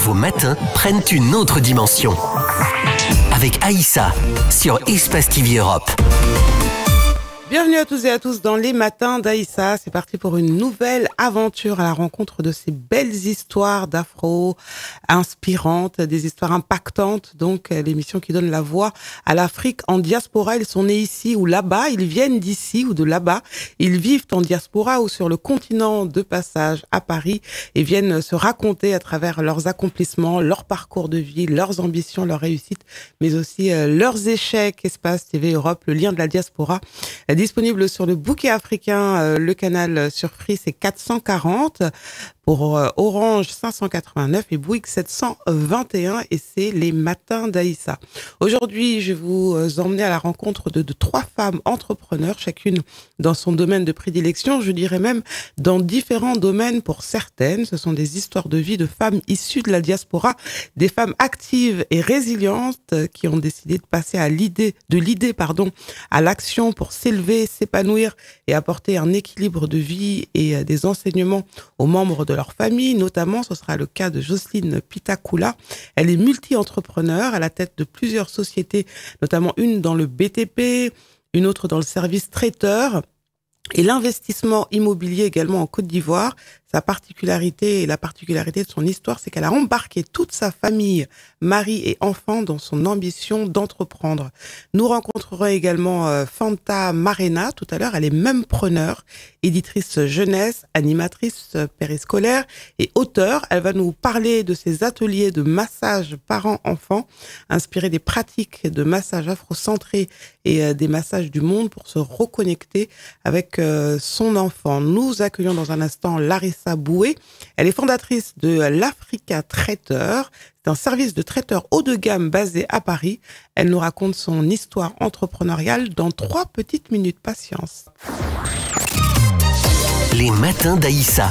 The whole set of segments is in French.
vos matins prennent une autre dimension. Avec Aïssa sur Espace TV Europe. Bienvenue à tous et à tous dans les matins d'Aïssa. C'est parti pour une nouvelle aventure à la rencontre de ces belles histoires d'afro, inspirantes, des histoires impactantes. Donc, l'émission qui donne la voix à l'Afrique en diaspora. Ils sont nés ici ou là-bas, ils viennent d'ici ou de là-bas. Ils vivent en diaspora ou sur le continent de passage à Paris et viennent se raconter à travers leurs accomplissements, leur parcours de vie, leurs ambitions, leurs réussites, mais aussi leurs échecs. Espace TV Europe, le lien de la diaspora, disponible sur le bouquet africain, le canal sur Free, c'est 440. Pour Orange 589 et Bouygues 721 et c'est les matins d'Aïssa. Aujourd'hui, je vais vous emmener à la rencontre de trois femmes entrepreneurs, chacune dans son domaine de prédilection, je dirais même dans différents domaines pour certaines. Ce sont des histoires de vie de femmes issues de la diaspora, des femmes actives et résilientes qui ont décidé de passer à l'idée à l'action pour s'élever, s'épanouir et apporter un équilibre de vie et des enseignements aux membres de leur famille. Notamment, ce sera le cas de Jocelyne Pitakula. Elle est multi-entrepreneur à la tête de plusieurs sociétés, notamment une dans le BTP, une autre dans le service traiteur et l'investissement immobilier également en Côte d'Ivoire. Sa particularité et la particularité de son histoire, c'est qu'elle a embarqué toute sa famille, mari et enfants, dans son ambition d'entreprendre. Nous rencontrerons également Fanta Marena tout à l'heure. Elle est mempreneur, éditrice jeunesse, animatrice périscolaire et auteure. Elle va nous parler de ses ateliers de massage parents-enfants, inspirés des pratiques de massage afrocentré et des massages du monde pour se reconnecter avec son enfant. Nous accueillons dans un instant Larissa Boué. Elle est fondatrice de l'Africa Traiteur. C'est un service de traiteur haut de gamme basé à Paris. Elle nous raconte son histoire entrepreneuriale dans 3 petites minutes. Patience. Les matins d'Aïssa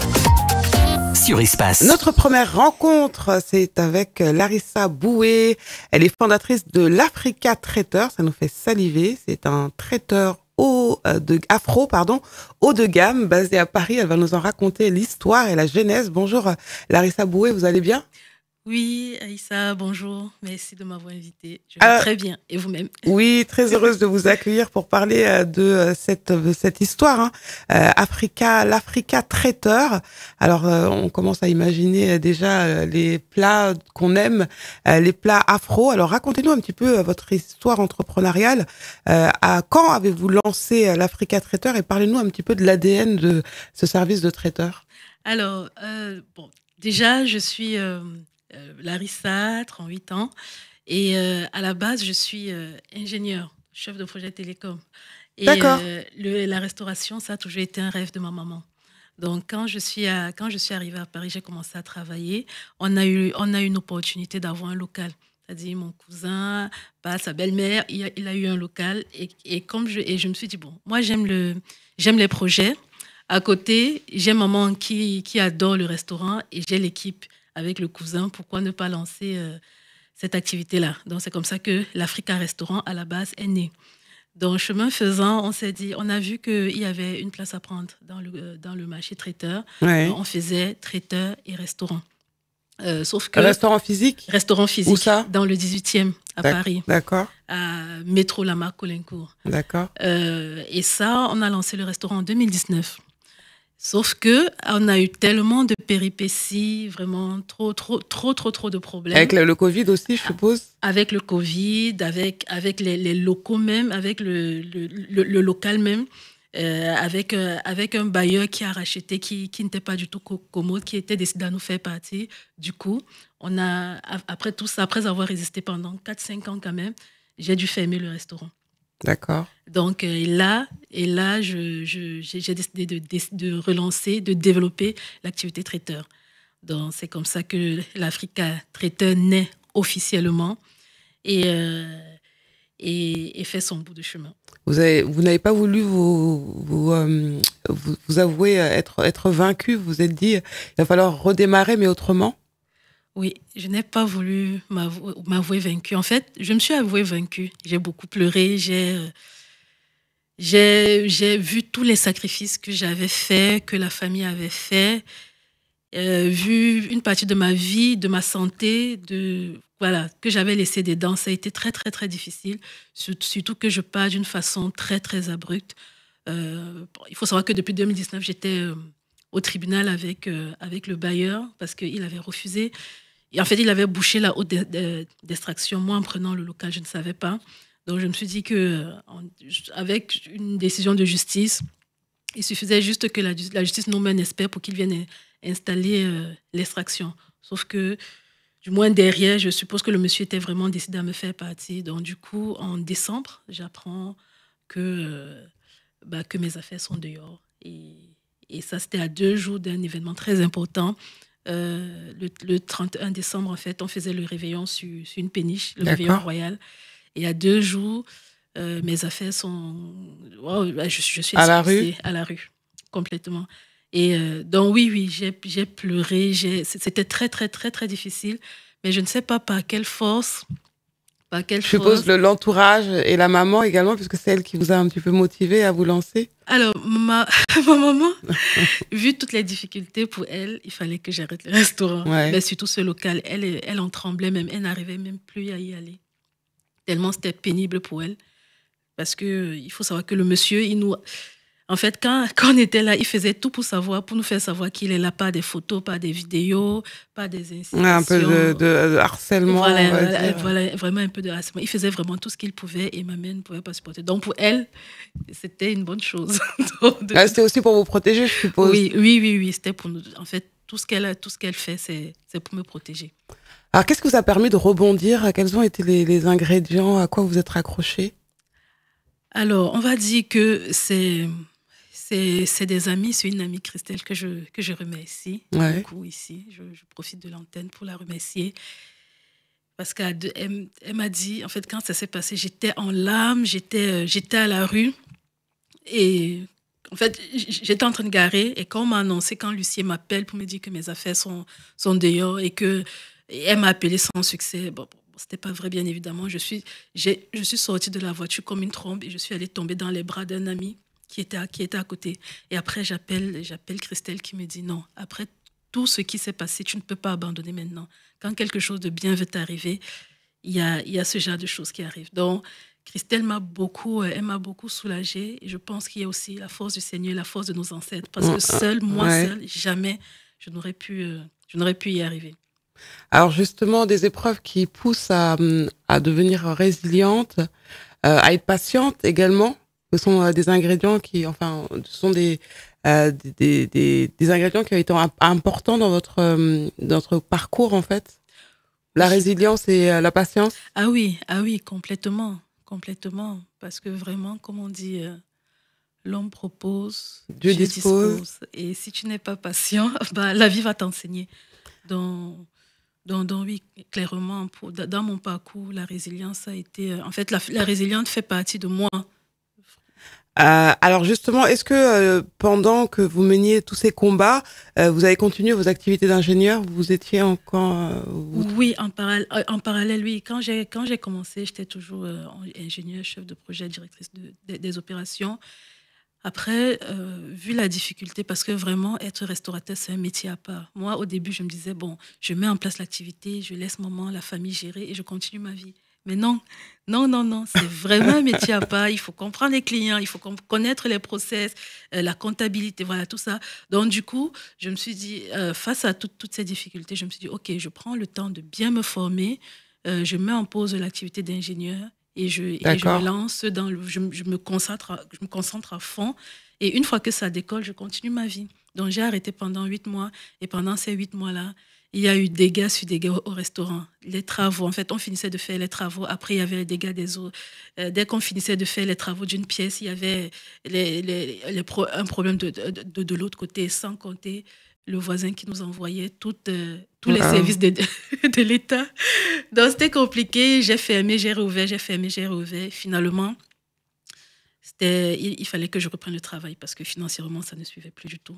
sur Espace. Notre première rencontre, c'est avec Larissa Boué. Elle est fondatrice de l'Africa Traiteur. Ça nous fait saliver. C'est un traiteur haut de gamme, basé à Paris. Elle va nous en raconter l'histoire et la genèse. Bonjour Larissa Boué, vous allez bien? Oui, Aïssa, bonjour. Merci de m'avoir invitée. Je vais très bien. Et vous-même? Oui, très heureuse de vous accueillir pour parler de cette histoire. L'Africa Traiteur. Alors, on commence à imaginer déjà les plats qu'on aime, les plats afro. Alors, racontez-nous un petit peu votre histoire entrepreneuriale. Quand avez-vous lancé l'Africa Traiteur et parlez-nous un petit peu de l'ADN de ce service de traiteur. Alors, déjà, je suis Larissa, 38 ans, et à la base, je suis ingénieure, chef de projet télécom. Et D'accord. La restauration, ça a toujours été un rêve de ma maman. Donc, quand je suis arrivée à Paris, j'ai commencé à travailler. On a eu une opportunité d'avoir un local. C'est-à-dire, mon cousin, sa belle-mère, il a eu un local. Et je me suis dit, bon, moi, j'aime les projets. À côté, j'ai maman qui adore le restaurant et j'ai l'équipe avec le cousin. Pourquoi ne pas lancer cette activité-là? Donc, c'est comme ça que l'Africa Restaurant, à la base, est né. Donc, chemin faisant, on s'est dit, on a vu qu'il y avait une place à prendre dans le marché traiteur. Ouais. On faisait traiteur et restaurant. Sauf que... Restaurant physique? Restaurant physique. Où ça? Dans le 18e, à Paris. D'accord. À Métro Lamarck-Colincourt. D'accord. Et ça, on a lancé le restaurant en 2019. Sauf que on a eu tellement de péripéties, vraiment trop de problèmes. Avec le Covid aussi, je suppose. Avec le Covid, avec les locaux même, avec le local même, avec un bailleur qui a racheté, qui n'était pas du tout commode, qui était décidé à nous faire partir. Du coup, après tout ça, après avoir résisté pendant 4-5 ans quand même, j'ai dû fermer le restaurant. D'accord. Donc là, j'ai décidé de relancer, de développer l'activité traiteur. Donc c'est comme ça que l'Africa Traiteur naît officiellement et fait son bout de chemin. Vous n'avez pas voulu vous avouer être vaincu. Vous vous êtes dit, il va falloir redémarrer, mais autrement. Oui, je n'ai pas voulu m'avouer vaincue. En fait, je me suis avouée vaincue. J'ai beaucoup pleuré. J'ai vu tous les sacrifices que j'avais faits, que la famille avait faits. vu une partie de ma vie, de ma santé, voilà, que j'avais laissé dedans. Ça a été très, très, très difficile, surtout que je pars d'une façon très, très abrupte. Il faut savoir que depuis 2019, j'étais au tribunal avec le bailleur parce qu'il avait refusé. Et en fait, il avait bouché la haute d'extraction. Moi, en prenant le local, je ne savais pas. Donc, je me suis dit qu'avec une décision de justice, il suffisait juste que la justice nomme un expert pour qu'il vienne installer l'extraction. Sauf que, du moins derrière, je suppose que le monsieur était vraiment décidé à me faire partie. Donc, du coup, en décembre, j'apprends que mes affaires sont dehors. Et ça, c'était à 2 jours d'un événement très important. Le 31 décembre, en fait, on faisait le réveillon sur une péniche, le réveillon royal. Et à 2 jours, mes affaires sont... Wow, je suis à la rue, complètement. Et donc, oui, j'ai pleuré. C'était très, très, très, très difficile. Mais je ne sais pas par quelle force... Je suppose l'entourage et la maman également, puisque c'est elle qui vous a un petit peu motivé à vous lancer. Alors, ma maman, vu toutes les difficultés pour elle, il fallait que j'arrête le restaurant. Ouais. Mais surtout ce local, elle en tremblait même. Elle n'arrivait même plus à y aller. Tellement c'était pénible pour elle. Parce qu'il faut savoir que le monsieur, en fait, quand on était là, il faisait tout pour nous faire savoir qu'il est là, pas des photos, pas des vidéos, pas des incitations. Un peu de harcèlement. Voilà, vraiment un peu de harcèlement. Il faisait vraiment tout ce qu'il pouvait et ma mère ne pouvait pas supporter. Donc pour elle, c'était une bonne chose. C'était aussi pour vous protéger, je suppose. Oui. C'était pour nous. En fait, tout ce qu'elle fait, c'est pour me protéger. Alors, qu'est-ce qui vous a permis de rebondir? Quels ont été les ingrédients? À quoi vous êtes raccroché? Alors, on va dire que c'est des amis. C'est une amie, Christelle, que je remercie beaucoup ici. Je profite de l'antenne pour la remercier. Parce qu'elle m'a dit, en fait, quand ça s'est passé, j'étais en larmes, j'étais à la rue. Et en fait, j'étais en train de garer. Et quand on m'a annoncé, quand Lucie m'appelle pour me dire que mes affaires sont dehors et elle m'a appelé sans succès, bon, c'était pas vrai, bien évidemment. Je suis sortie de la voiture comme une trombe et je suis allée tomber dans les bras d'un ami qui était à côté. Et après, j'appelle Christelle qui me dit non, après tout ce qui s'est passé, tu ne peux pas abandonner maintenant. Quand quelque chose de bien veut t'arriver, il y a ce genre de choses qui arrivent. Donc, Christelle m'a beaucoup soulagée. Et je pense qu'il y a aussi la force du Seigneur, la force de nos ancêtres. Parce que seule, jamais, je n'aurais pu y arriver. Alors justement, des épreuves qui poussent à devenir résiliente, à être patiente également. Ce sont des ingrédients des ingrédients qui ont été importants dans votre parcours en fait. La résilience et la patience. Ah oui, complètement, parce que vraiment, comme on dit, l'homme propose, Dieu dispose. Et si tu n'es pas patient, la vie va t'enseigner. Donc oui, clairement, dans mon parcours, la résilience a été... En fait, la résilience fait partie de moi. Alors justement, est-ce que pendant que vous meniez tous ces combats, vous avez continué vos activités d'ingénieur? Vous étiez encore... Oui, en parallèle, oui. Quand j'ai commencé, j'étais toujours ingénieur, chef de projet, directrice des opérations. Après, vu la difficulté, parce que vraiment, être restaurateur, c'est un métier à part. Moi, au début, je me disais, bon, je mets en place l'activité, je laisse maman, la famille gérer et je continue ma vie. Mais non, c'est vraiment un métier à part. Il faut comprendre les clients, il faut connaître les process, la comptabilité, voilà, tout ça. Donc, du coup, je me suis dit, face à toutes ces difficultés, je me suis dit, OK, je prends le temps de bien me former, je mets en pause l'activité d'ingénieur. Et je me lance je me concentre à fond. Et une fois que ça décolle, je continue ma vie. Donc, j'ai arrêté pendant 8 mois. Et pendant ces 8 mois-là, il y a eu dégâts sur dégâts au restaurant. Les travaux, en fait, on finissait de faire les travaux. Après, il y avait les dégâts des eaux. Dès qu'on finissait de faire les travaux d'une pièce, il y avait un problème de l'autre côté, sans compter le voisin qui nous envoyait tous les services de l'État. Donc, c'était compliqué. J'ai fermé, j'ai réouvert, j'ai fermé, j'ai réouvert. Finalement, il fallait que je reprenne le travail parce que financièrement, ça ne suivait plus du tout.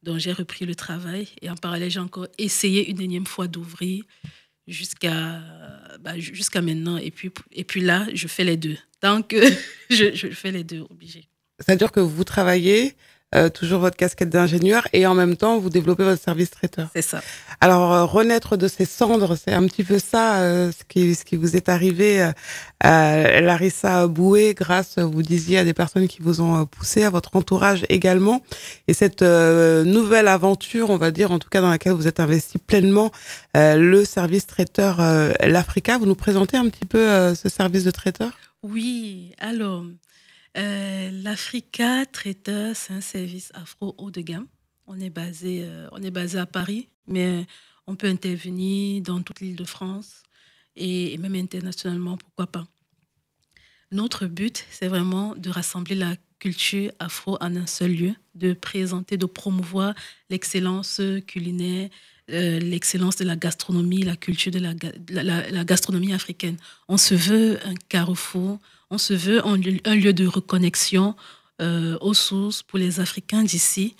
Donc, j'ai repris le travail et en parallèle, j'ai encore essayé une énième fois d'ouvrir jusqu'à maintenant. Et puis là, je fais les deux. Tant que je fais les deux, obligé. C'est-à-dire que vous travaillez toujours votre casquette d'ingénieur, et en même temps, vous développez votre service traiteur. C'est ça. Alors, renaître de ses cendres, c'est un petit peu ça, ce qui vous est arrivé, Larissa Boué, grâce, vous disiez, à des personnes qui vous ont poussé, à votre entourage également. Et cette nouvelle aventure, on va dire, en tout cas dans laquelle vous êtes investi pleinement, le service traiteur l'Africa. Vous nous présentez un petit peu ce service de traiteur? Oui, alors, l'Africa Traiteur, c'est un service afro haut de gamme. On est basé à Paris, mais on peut intervenir dans toute l'Île-de-France et même internationalement, pourquoi pas. Notre but, c'est vraiment de rassembler la culture afro en un seul lieu, de présenter, de promouvoir l'excellence culinaire, l'excellence de la gastronomie, la culture de la gastronomie africaine. On se veut un carrefour, on se veut un lieu de reconnexion aux sources pour les Africains d'ici,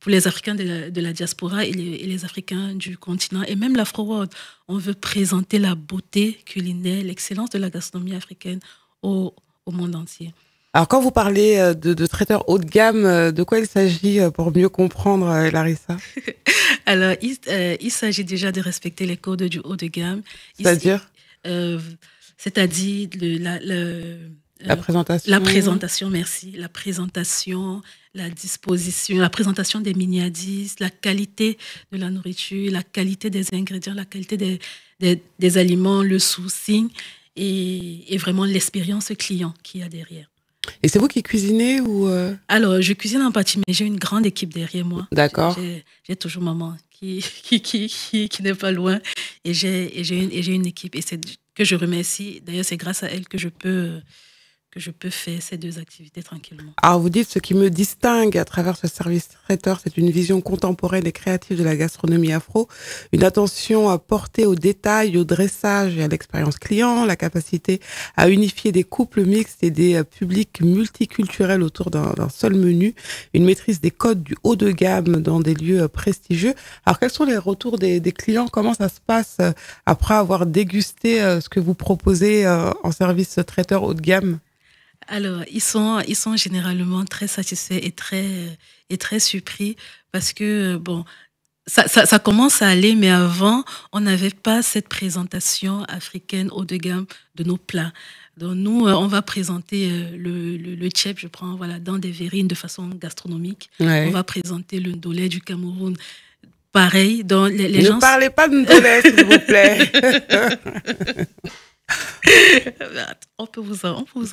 pour les Africains de la diaspora et les Africains du continent, et même l'Afro-World. On veut présenter la beauté culinaire, l'excellence de la gastronomie africaine au monde entier. Alors, quand vous parlez de traiteur haut de gamme, de quoi il s'agit pour mieux comprendre, Larissa? Alors, il s'agit déjà de respecter les codes du haut de gamme. C'est-à-dire C'est-à-dire la présentation. La présentation, merci. La présentation, la disposition, la présentation des miniadises, la qualité de la nourriture, la qualité des ingrédients, la qualité des aliments, le sourcing et vraiment l'expérience client qu'il y a derrière. Et c'est vous qui cuisinez ou Alors, je cuisine en partie, mais j'ai une grande équipe derrière moi. D'accord. J'ai toujours maman qui n'est pas loin. Et j'ai une équipe. Et c'est que je remercie. D'ailleurs, c'est grâce à elle que je peux faire ces deux activités tranquillement. Alors, vous dites, ce qui me distingue à travers ce service traiteur, c'est une vision contemporaine et créative de la gastronomie afro, une attention portée aux détails, au dressage et à l'expérience client, la capacité à unifier des couples mixtes et des publics multiculturels autour d'un seul menu, une maîtrise des codes du haut de gamme dans des lieux prestigieux. Alors, quels sont les retours des clients? Comment ça se passe après avoir dégusté ce que vous proposez en service traiteur haut de gamme? Alors, ils sont généralement très satisfaits et très surpris parce que, bon, ça commence à aller, mais avant, on n'avait pas cette présentation africaine haut de gamme de nos plats. Donc, nous, on va présenter le tchèp, je prends, voilà, dans des verrines de façon gastronomique. Ouais. On va présenter le ndolé du Cameroun. Pareil, dans les gens... Ne parlez pas de ndolé, s'il vous plaît. On peut vous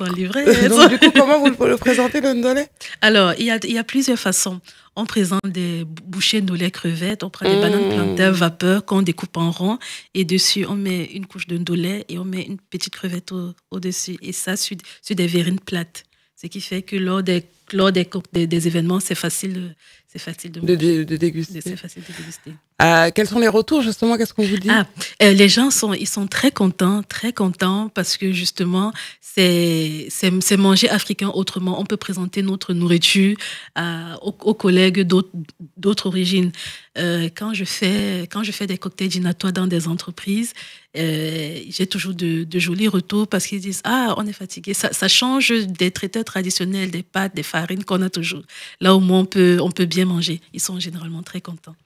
en livrer. Donc, du coup, comment vous le présentez, le ndolé? Alors, il y a plusieurs façons. On présente des bouchées de ndolé crevettes, on prend des bananes plantains vapeur qu'on découpe en rond et dessus, on met une couche de ndolé et on met une petite crevette au-dessus. Et ça, sur des verrines plates. Ce qui fait que lors des événements, c'est facile de déguster. C'est facile de déguster. Quels sont les retours, justement? Qu'est-ce qu'on vous dit? Les gens ils sont très contents parce que justement, c'est manger africain autrement. On peut présenter notre nourriture aux collègues d'autres origines. Quand je fais des cocktails dînatoires dans des entreprises, j'ai toujours de jolis retours parce qu'ils disent on est fatigué. Ça change des traiteurs traditionnels, des pâtes, des farines qu'on a toujours. Là au moins on peut bien manger. Ils sont généralement très contents.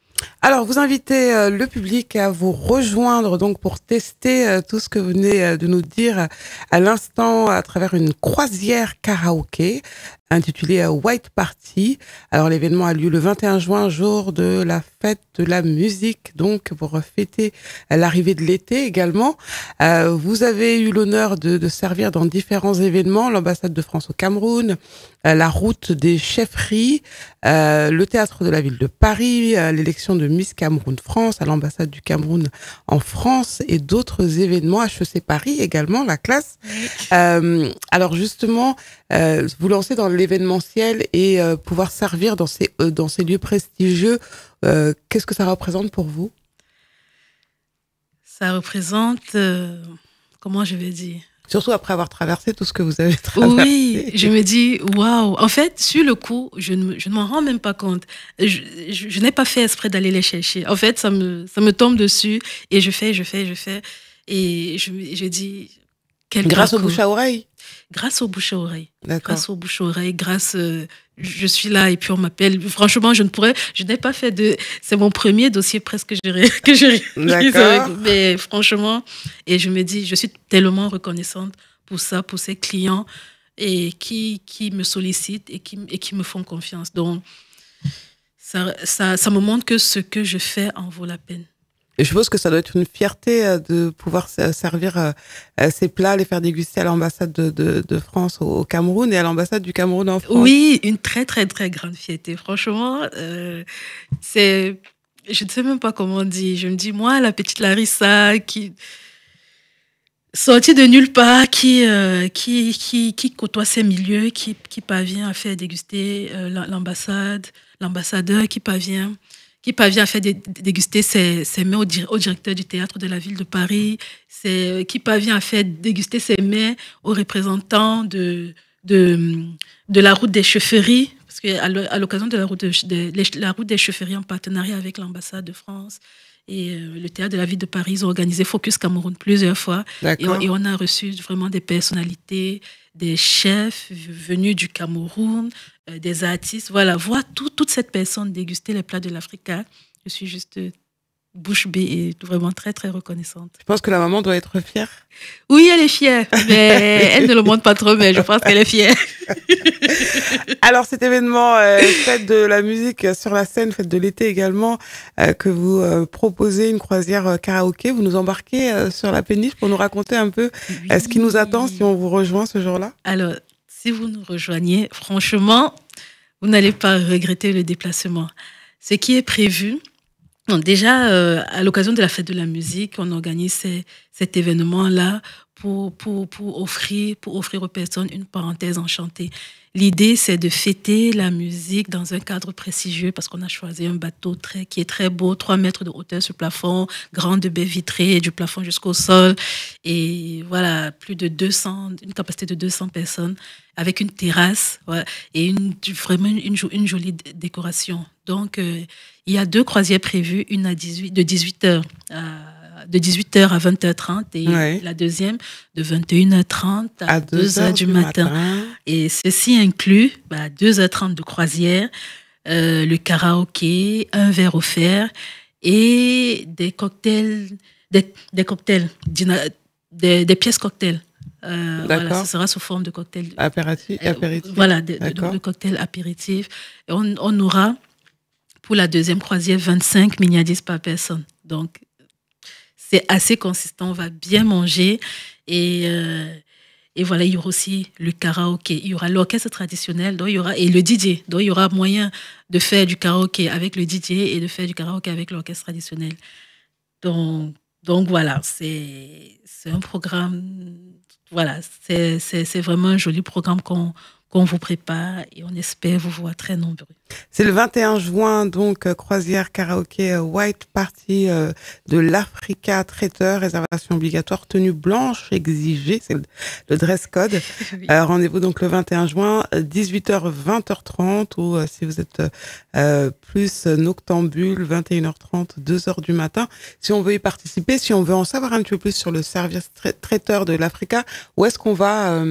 Alors, vous invitez le public à vous rejoindre donc pour tester tout ce que vous venez de nous dire à l'instant à travers une croisière karaoké intitulée White Party. Alors, l'événement a lieu le 21 juin, jour de la fête de la musique, donc pour fêter l'arrivée de l'été également. Vous avez eu l'honneur de servir dans différents événements, l'ambassade de France au Cameroun, la route des chefferies, le théâtre de la ville de Paris, l'élection de Miss Cameroun France, à l'ambassade du Cameroun en France et d'autres événements, HEC Paris également, la classe. Alors justement, vous lancez dans l'événementiel et pouvoir servir dans ces lieux prestigieux, qu'est-ce que ça représente pour vous? Ça représente, comment je vais dire? Surtout après avoir traversé tout ce que vous avez traversé. Oui, je me dis, waouh. En fait, sur le coup, je ne m'en rends même pas compte. Je n'ai pas fait exprès d'aller les chercher. En fait, ça me tombe dessus et je fais. Et je dis, Grâce au bouche à oreille? Grâce au bouche à oreille. D'accord. Grâce au bouche à oreille, je suis là et puis on m'appelle. Franchement, je n'ai pas fait c'est mon premier dossier presque que j'ai réalisé. Mais franchement, et je me dis, je suis tellement reconnaissante pour ça, pour ces clients et qui me sollicitent et qui me font confiance. Donc, ça me montre que ce que je fais en vaut la peine. Et je suppose que ça doit être une fierté de pouvoir servir ces plats, les faire déguster à l'ambassade de France au Cameroun et à l'ambassade du Cameroun en France. Oui, une très, très, très grande fierté. Franchement, je ne sais même pas comment dire. Je me dis, moi, la petite Larissa qui sortie de nulle part, qui côtoie ces milieux, qui parvient à faire déguster l'ambassadeur, qui parvient à faire déguster ses mets au directeur du théâtre de la ville de Paris, qui parvient à faire déguster ses mets aux représentants de la route des chefferies, parce qu'à l'occasion de la route des chefferies en partenariat avec l'ambassade de France et le théâtre de la ville de Paris, ils ont organisé Focus Cameroun plusieurs fois. Et on a reçu vraiment des personnalités, des chefs venus du Cameroun, des artistes. Voilà, voir toute cette personne déguster les plats de l'Africa, je suis juste bouche bée et vraiment très, très reconnaissante. Je pense que la maman doit être fière. Oui, elle est fière, mais elle ne le montre pas trop, mais je pense qu'elle est fière. Alors, cet événement, fête de la musique sur la scène, fête de l'été également, que vous proposez une croisière karaoké, vous nous embarquez sur la péniche pour nous raconter un peu ce qui nous attend si on vous rejoint ce jour-là. Alors, si vous nous rejoignez, franchement, vous n'allez pas regretter le déplacement. Ce qui est prévu, donc déjà, à l'occasion de la fête de la musique, on organise cet événement-là pour offrir aux personnes une parenthèse enchantée. L'idée, c'est de fêter la musique dans un cadre prestigieux parce qu'on a choisi un bateau qui est très beau, 3 mètres de hauteur sur le plafond, grande baie vitrée du plafond jusqu'au sol. Et voilà, une capacité de 200 personnes avec une terrasse, voilà, et vraiment une jolie décoration. Donc, il y a 2 croisières prévues, une de 18h à 20h30 et la deuxième de 21h30 à 2h du matin. Et ceci inclut 2h30 de croisière, le karaoké, un verre offert et des cocktails, des pièces cocktails. Voilà, ce sera sous forme de cocktail apéritif. Voilà, de cocktail apéritif. Et on aura pour la deuxième croisière 25 mignadis par personne. Donc, c'est assez consistant, on va bien manger. Et voilà, il y aura aussi le karaoké. Il y aura l'orchestre traditionnel et le DJ. Donc, il y aura moyen de faire du karaoké avec le DJ et de faire du karaoké avec l'orchestre traditionnel. Donc voilà, c'est un programme. Voilà, c'est vraiment un joli programme qu'on vous prépare et on espère vous voir très nombreux. C'est le 21 juin, donc, croisière karaoké White Party de l'Africa Traiteur, réservation obligatoire, tenue blanche exigée, c'est le dress code. Oui. Rendez-vous donc le 21 juin, 18h, 20h30, ou si vous êtes plus noctambule, 21h30, 2h du matin. Si on veut y participer, si on veut en savoir un petit peu plus sur le service traiteur de l'Africa, où est-ce qu'on va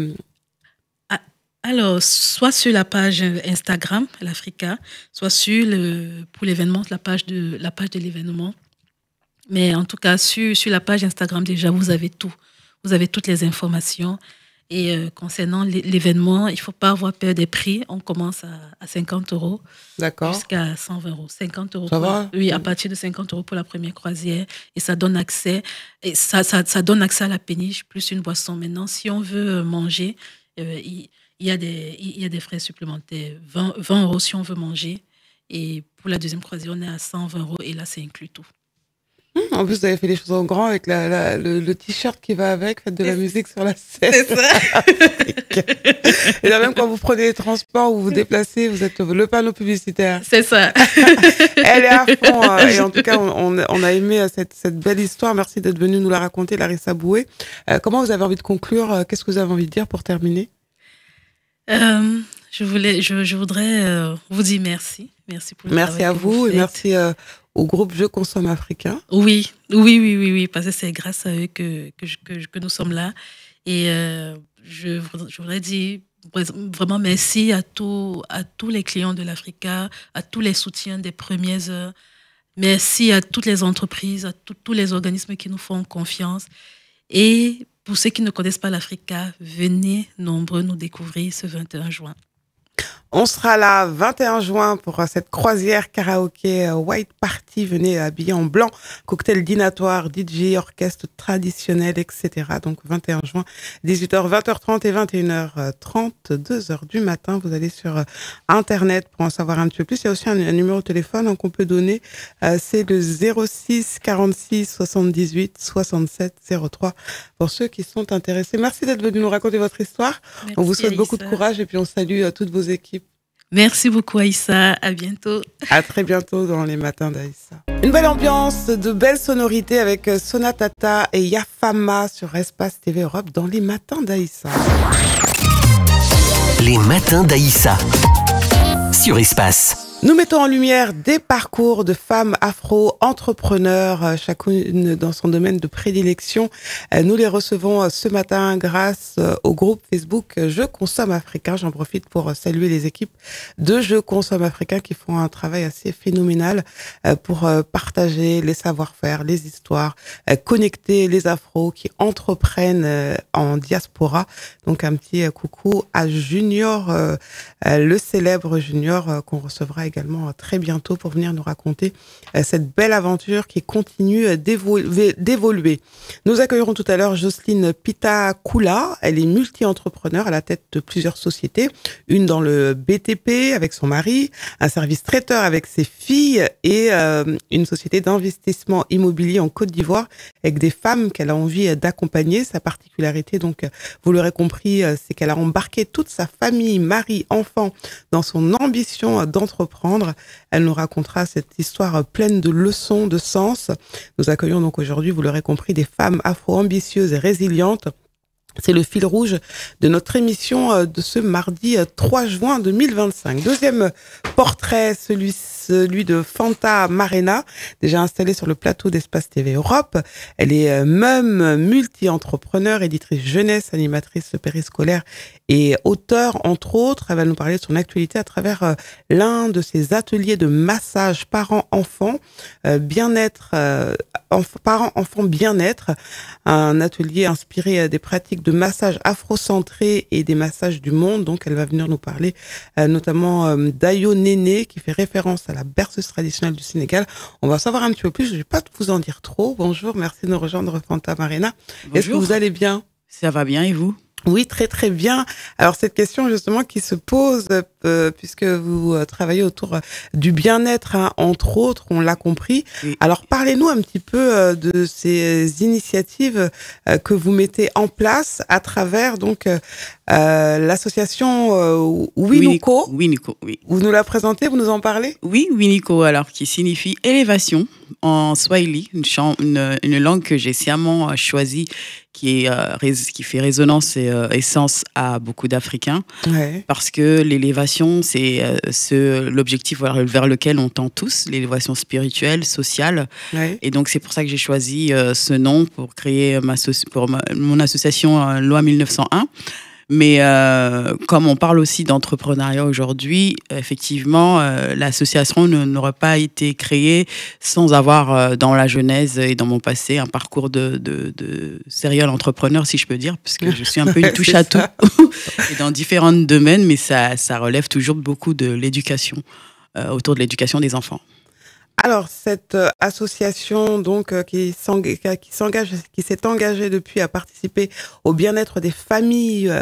Alors, soit sur la page Instagram, l'Africa, soit pour l'événement, la page de l'événement. Mais en tout cas, sur la page Instagram, déjà, vous avez tout. Vous avez toutes les informations. Et concernant l'événement, il ne faut pas avoir peur des prix. On commence à 50 € jusqu'à 120 €. 50 €. Ça va ? Oui, à partir de 50 € pour la première croisière. Et ça donne accès. Et ça donne accès à la péniche, plus une boisson. Maintenant, si on veut manger, il y a des frais supplémentaires. 20 € si on veut manger. Et pour la deuxième croisière, on est à 120 € et là, c'est inclus tout. En plus, vous avez fait les choses en grand avec le t-shirt qui va avec, faites de la musique sur la scène. C'est ça. Et là, même quand vous prenez les transports ou vous vous déplacez, vous êtes le panneau publicitaire. C'est ça. Elle est à fond. Et en tout cas, on a aimé cette belle histoire. Merci d'être venue nous la raconter, Larissa Boué. Comment vous avez envie de conclure ? Qu'est-ce que vous avez envie de dire pour terminer ? Je voudrais vous dire merci. Merci pour le Merci à vous et merci au groupe Je Consomme Africain. Oui, parce que c'est grâce à eux que nous sommes là. Et je voudrais dire vraiment merci à tous les clients de l'Africa, à tous les soutiens des premières heures. Merci à toutes les entreprises, à tous les organismes qui nous font confiance. Et pour ceux qui ne connaissent pas l'Africa, venez nombreux nous découvrir ce 21 juin. On sera là 21 juin pour cette croisière karaoké White Party. Venez habillés en blanc, cocktail dînatoire, DJ, orchestre traditionnel, etc. Donc 21 juin, 18h, 20h30 et 21h30, 2h du matin. Vous allez sur Internet pour en savoir un petit peu plus. Il y a aussi un numéro de téléphone qu'on peut donner. C'est le 06 46 78 67 03 pour ceux qui sont intéressés. Merci d'être venu nous raconter votre histoire. Merci, on vous souhaite Aïssa. beaucoup de courage et puis on salue toutes vos équipes. Merci beaucoup Aïssa, à bientôt. À très bientôt dans les matins d'Aïssa. Une belle ambiance, de belles sonorités avec Sonatata et Yafama sur Espace TV Europe dans les matins d'Aïssa. Les matins d'Aïssa sur Espace. Nous mettons en lumière des parcours de femmes afro-entrepreneurs, chacune dans son domaine de prédilection. Nous les recevons ce matin grâce au groupe Facebook Je Consomme Africain. J'en profite pour saluer les équipes de Je Consomme Africain qui font un travail assez phénoménal pour partager les savoir-faire, les histoires, connecter les afros qui entreprennent en diaspora. Donc un petit coucou à Junior, le célèbre Junior qu'on recevra également très bientôt pour venir nous raconter cette belle aventure qui continue d'évoluer. Nous accueillerons tout à l'heure Jocelyne Pitakoula. Elle est multi-entrepreneur à la tête de plusieurs sociétés. Une dans le BTP avec son mari, un service traiteur avec ses filles et une société d'investissement immobilier en Côte d'Ivoire avec des femmes qu'elle a envie d'accompagner. Sa particularité, donc, vous l'aurez compris, c'est qu'elle a embarqué toute sa famille, mari, enfant, dans son ambition d'entreprendre. Elle nous racontera cette histoire pleine de leçons, de sens. Nous accueillons donc aujourd'hui, vous l'aurez compris, des femmes afro-ambitieuses et résilientes. C'est le fil rouge de notre émission de ce mardi 3 juin 2025. Deuxième portrait, celui de Fanta Marena, déjà installée sur le plateau d'Espace TV Europe. Elle est même multi-entrepreneur, éditrice jeunesse, animatrice périscolaire et auteure, entre autres. Elle va nous parler de son actualité à travers l'un de ses ateliers de massage parents-enfants, bien-être, parents-enfants bien-être, un atelier inspiré des pratiques de massage afro-centré et des massages du monde. Donc, elle va venir nous parler notamment d'Ayo Néné, qui fait référence à la berceuse traditionnelle du Sénégal. On va en savoir un petit peu plus. Je ne vais pas vous en dire trop. Bonjour, merci de nous rejoindre, Fanta Marena. Bonjour. Est-ce que vous allez bien? Ça va bien et vous? Oui, très très bien. Alors cette question justement qui se pose, puisque vous travaillez autour du bien-être, hein, entre autres, on l'a compris. Oui. Alors parlez-nous un petit peu de ces initiatives que vous mettez en place à travers donc l'association Winiko. Winiko, oui. Vous nous la présentez, vous nous en parlez? Oui, Winiko, alors qui signifie élévation en Swahili, une langue que j'ai sciemment choisie, qui fait résonance et sens à beaucoup d'Africains, ouais. Parce que l'élévation, c'est l'objectif vers lequel on tend tous, l'élévation spirituelle, sociale. Ouais. Et donc, c'est pour ça que j'ai choisi ce nom pour créer mon association Loi 1901. Mais comme on parle aussi d'entrepreneuriat aujourd'hui, effectivement, l'association n'aurait pas été créée sans avoir dans la genèse et dans mon passé un parcours de serial entrepreneur, si je peux dire, parce que je suis un peu une touche à tout et dans différents domaines, mais ça relève toujours beaucoup de l'éducation, autour de l'éducation des enfants. Alors, cette association donc qui s'est engagée depuis à participer au bien-être des familles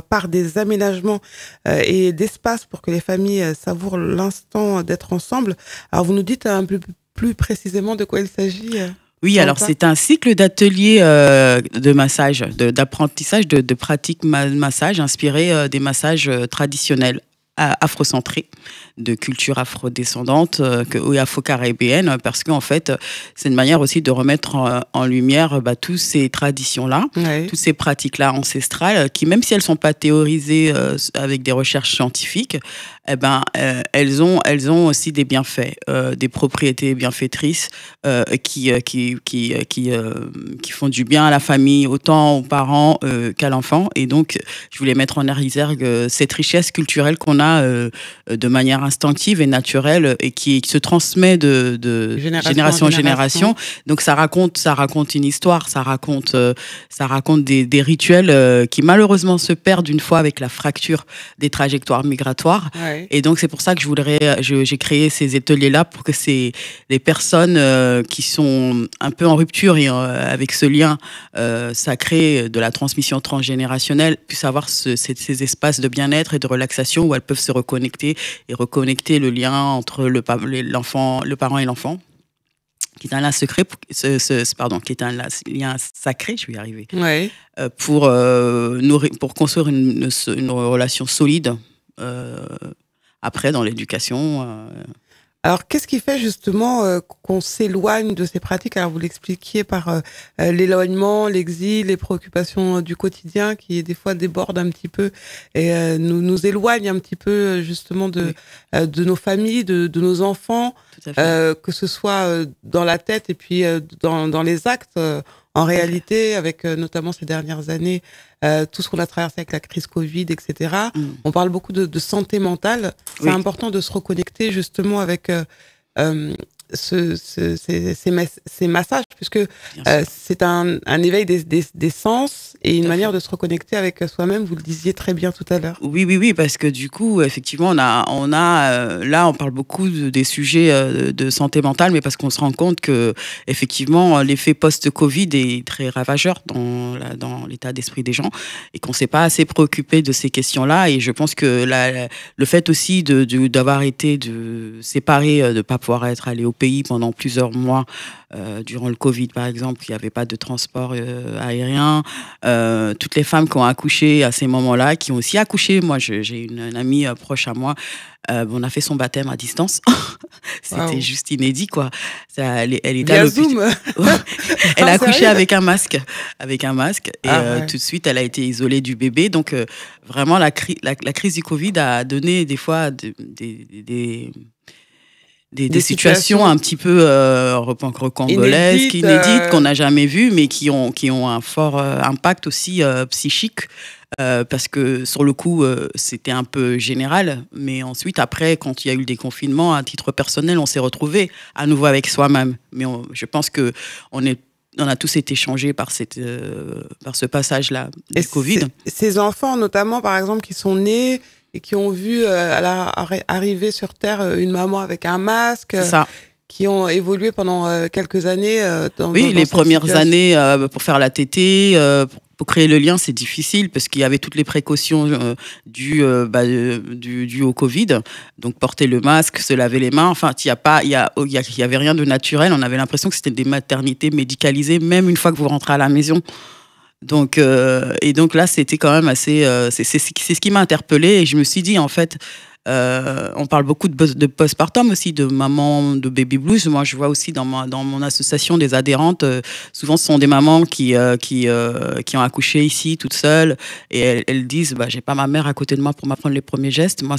par des aménagements et d'espace pour que les familles savourent l'instant d'être ensemble. Alors, vous nous dites un peu plus précisément de quoi il s'agit Oui, alors c'est un cycle d'ateliers de massage, d'apprentissage de pratiques massage inspirées des massages traditionnels afrocentrés, de culture afrodescendante et afro-caribéenne, parce qu'en fait, c'est une manière aussi de remettre en lumière toutes ces traditions-là, oui. Toutes ces pratiques-là ancestrales, qui, même si elles ne sont pas théorisées avec des recherches scientifiques, elles ont aussi des bienfaits, des propriétés bienfaitrices qui font du bien à la famille, autant aux parents qu'à l'enfant. Et donc, je voulais mettre en exergue cette richesse culturelle qu'on a de manière instinctive et naturelle et qui se transmet de génération en génération. Donc, ça raconte une histoire, ça raconte des rituels qui malheureusement se perdent une fois avec la fracture des trajectoires migratoires. Ouais. Et donc, c'est pour ça que j'ai créé ces ateliers-là pour que les personnes qui sont un peu en rupture avec ce lien sacré de la transmission transgénérationnelle puissent avoir ces espaces de bien-être et de relaxation où elles peuvent se reconnecter et reconnecter le lien entre le parent et l'enfant, qui est un lien secret, qui est un lien sacré, je vais y arriver, Ouais. pour construire une relation solide après dans l'éducation. Alors, qu'est-ce qui fait justement qu'on s'éloigne de ces pratiques? Alors, vous l'expliquiez par l'éloignement, l'exil, les préoccupations du quotidien qui, des fois, débordent un petit peu et nous éloignent un petit peu justement de nos familles, de nos enfants, Tout à fait. que ce soit dans la tête et puis dans les actes. En réalité, avec notamment ces dernières années, tout ce qu'on a traversé avec la crise Covid, etc., on parle beaucoup de santé mentale. C'est important de se reconnecter justement avec ces massages, puisque c'est un éveil des sens et une manière de se reconnecter avec soi-même. Vous le disiez très bien tout à l'heure. Oui, parce que du coup, effectivement, là, on parle beaucoup des sujets de santé mentale, mais parce qu'on se rend compte que, effectivement, l'effet post-Covid est très ravageur dans l'état d'esprit des gens et qu'on ne s'est pas assez préoccupé de ces questions-là. Et je pense que le fait aussi d'avoir été séparé, de ne pas pouvoir être allé au pays pendant plusieurs mois, durant le Covid, par exemple, il n'y avait pas de transport aérien. Toutes les femmes qui ont accouché à ces moments-là, qui ont aussi accouché. Moi, j'ai une amie proche à moi. On a fait son baptême à distance. C'était juste inédit, quoi. Elle était à l'hôpital. Elle a accouché avec un masque. Et tout de suite, elle a été isolée du bébé. Donc, vraiment, la crise du Covid a donné des fois des situations un petit peu rocambolesques, inédites, qu'on n'a jamais vues, mais qui ont un fort impact aussi psychique, parce que sur le coup, c'était un peu général, mais ensuite, après, quand il y a eu le déconfinement, à titre personnel, on s'est retrouvés à nouveau avec soi-même. Mais je pense qu'on a tous été changés par ce passage-là du Covid. Ces enfants, notamment, par exemple, qui sont nés et qui ont vu arriver sur Terre une maman avec un masque, qui ont évolué pendant quelques années. Dans les premières années pour faire la tétée, pour créer le lien, c'est difficile parce qu'il y avait toutes les précautions dues au Covid. Donc porter le masque, se laver les mains. Enfin, il y avait rien de naturel. On avait l'impression que c'était des maternités médicalisées, même une fois que vous rentrez à la maison. Donc là, c'était quand même assez. C'est ce qui m'a interpellée et je me suis dit, en fait, on parle beaucoup de postpartum aussi, de maman de baby blues. Moi, je vois aussi dans mon association des adhérentes, souvent ce sont des mamans qui ont accouché ici toutes seules et elles disent, j'ai pas ma mère à côté de moi pour m'apprendre les premiers gestes. Moi,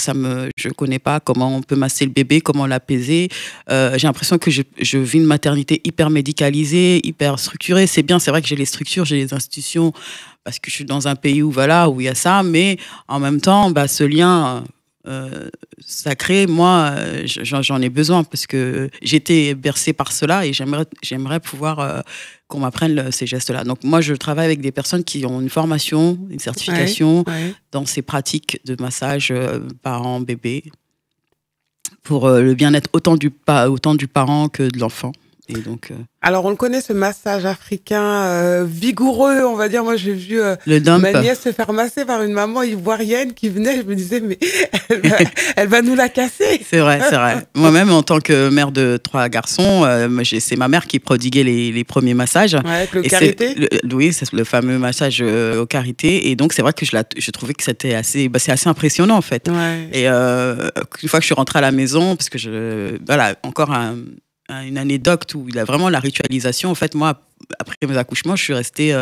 je connais pas comment on peut masser le bébé, comment l'apaiser. J'ai l'impression que je vis une maternité hyper médicalisée, hyper structurée. C'est bien, c'est vrai que j'ai les structures, j'ai les institutions parce que je suis dans un pays où il y a ça, mais en même temps, ce lien sacré, moi, j'en ai besoin parce que j'étais bercée par cela et j'aimerais pouvoir qu'on m'apprenne ces gestes-là. Donc moi, je travaille avec des personnes qui ont une formation, une certification dans ces pratiques de massage parent-bébé pour le bien-être autant du parent que de l'enfant. Et donc, alors, on le connaît, ce massage africain vigoureux, on va dire. Moi, j'ai vu ma nièce se faire masser par une maman ivoirienne qui venait. Je me disais, mais elle va nous la casser. C'est vrai. Moi-même, en tant que mère de 3 garçons, c'est ma mère qui prodiguait les premiers massages. Ouais, avec le karité. Oui, c'est le fameux massage au karité. Et donc, c'est vrai que je trouvais que c'était c'est assez impressionnant, en fait. Ouais. Et une fois que je suis rentrée à la maison, parce que encore une anecdote où il a vraiment la ritualisation. En fait, moi, après mes accouchements, je suis restée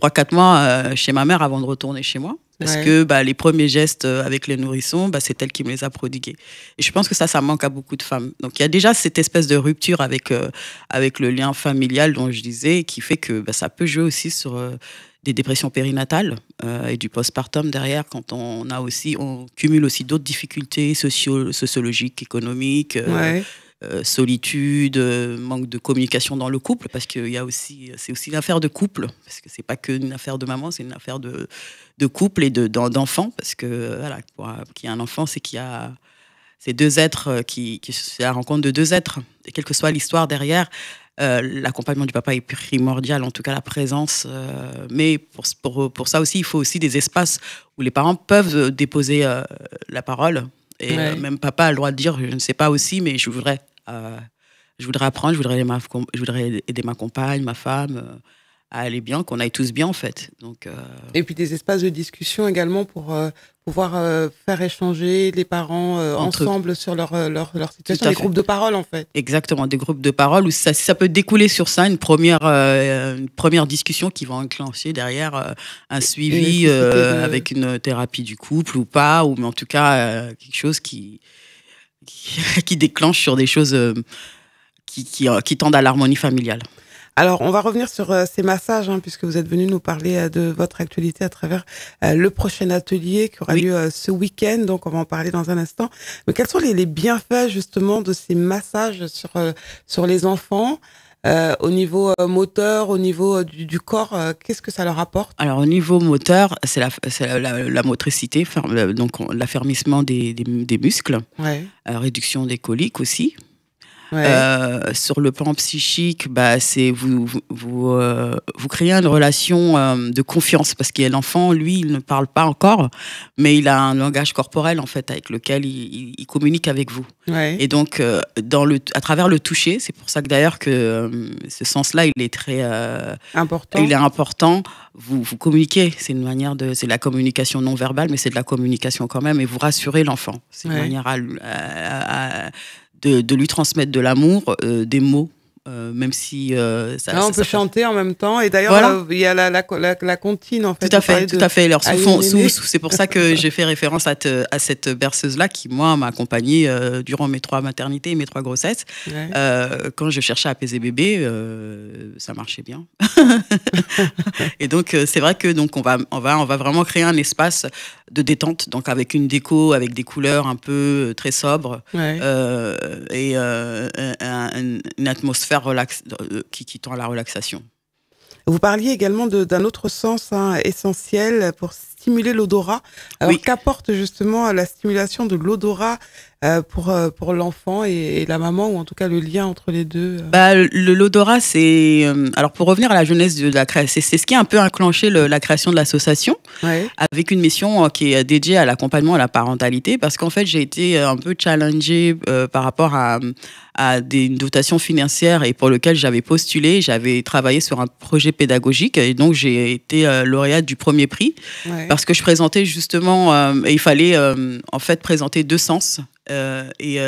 3-4 mois chez ma mère avant de retourner chez moi. Parce que les premiers gestes avec les nourrissons, c'est elle qui me les a prodigués. Et je pense que ça manque à beaucoup de femmes. Donc il y a déjà cette espèce de rupture avec le lien familial dont je disais, qui fait que ça peut jouer aussi sur des dépressions périnatales et du postpartum derrière, quand on cumule aussi d'autres difficultés sociologiques, économiques. Solitude, manque de communication dans le couple, parce que c'est aussi une affaire de couple, parce que c'est pas que une affaire de maman, c'est une affaire de couple et d'enfant, parce que voilà, pour qu'il y ait un enfant, c'est qu'il y a ces deux êtres c'est la rencontre de deux êtres, et quelle que soit l'histoire derrière, l'accompagnement du papa est primordial, en tout cas la présence, mais pour ça aussi, il faut aussi des espaces où les parents peuvent déposer la parole. Et même papa a le droit de dire, je ne sais pas aussi, mais je voudrais apprendre, je voudrais aider ma compagne, ma femme à aller bien, qu'on aille tous bien en fait. Donc, Et puis des espaces de discussion également pour pouvoir faire échanger les parents ensemble sur leur situation, des groupes de parole en fait. Exactement, des groupes de parole où ça peut découler sur ça, une première discussion qui va enclencher derrière un suivi avec une thérapie du couple ou pas, mais en tout cas quelque chose qui déclenche sur des choses qui tendent à l'harmonie familiale. Alors, on va revenir sur ces massages, puisque vous êtes venu nous parler de votre actualité à travers le prochain atelier qui aura lieu ce week-end. Donc, on va en parler dans un instant. Mais quels sont les bienfaits, justement, de ces massages sur les enfants au niveau moteur, au niveau du corps? Qu'est-ce que ça leur apporte? Alors, au niveau moteur, c'est la motricité, donc l'affermissement des muscles, réduction des coliques aussi. Sur le plan psychique, c'est vous créez une relation de confiance, parce que l'enfant, lui, il ne parle pas encore, mais il a un langage corporel en fait avec lequel il communique avec vous. Et donc à travers le toucher, c'est pour ça que d'ailleurs que ce sens-là, il est très important. Il est important. Vous communiquez, c'est la communication non verbale, mais c'est de la communication quand même, et vous rassurez l'enfant. C'est une manière de lui transmettre de l'amour, des mots, même si on peut chanter en même temps, et d'ailleurs il y a la comptine en fait. Tout à fait. Alors, c'est pour ça que j'ai fait référence à cette berceuse-là qui, moi, m'a accompagnée durant mes 3 maternités et mes 3 grossesses. Quand je cherchais à apaiser bébé, ça marchait bien. Et donc c'est vrai que on va vraiment créer un espace de détente, donc avec une déco, avec des couleurs un peu très sobres, et une atmosphère qui tend à la relaxation. Vous parliez également d'un autre sens essentiel pour stimuler l'odorat. Alors, qu'apporte justement la stimulation de l'odorat pour l'enfant et la maman, ou en tout cas le lien entre les deux? L'odorat, c'est... alors, pour revenir à la jeunesse de la création, c'est ce qui a un peu enclenché la création de l'association, avec une mission qui est dédiée à l'accompagnement à la parentalité, parce qu'en fait, j'ai été un peu challengée par rapport à une dotation financière, et pour lequel j'avais postulé. J'avais travaillé sur un projet pédagogique, et donc j'ai été lauréate du premier prix, parce que je présentais justement, et il fallait en fait présenter 2 sens, et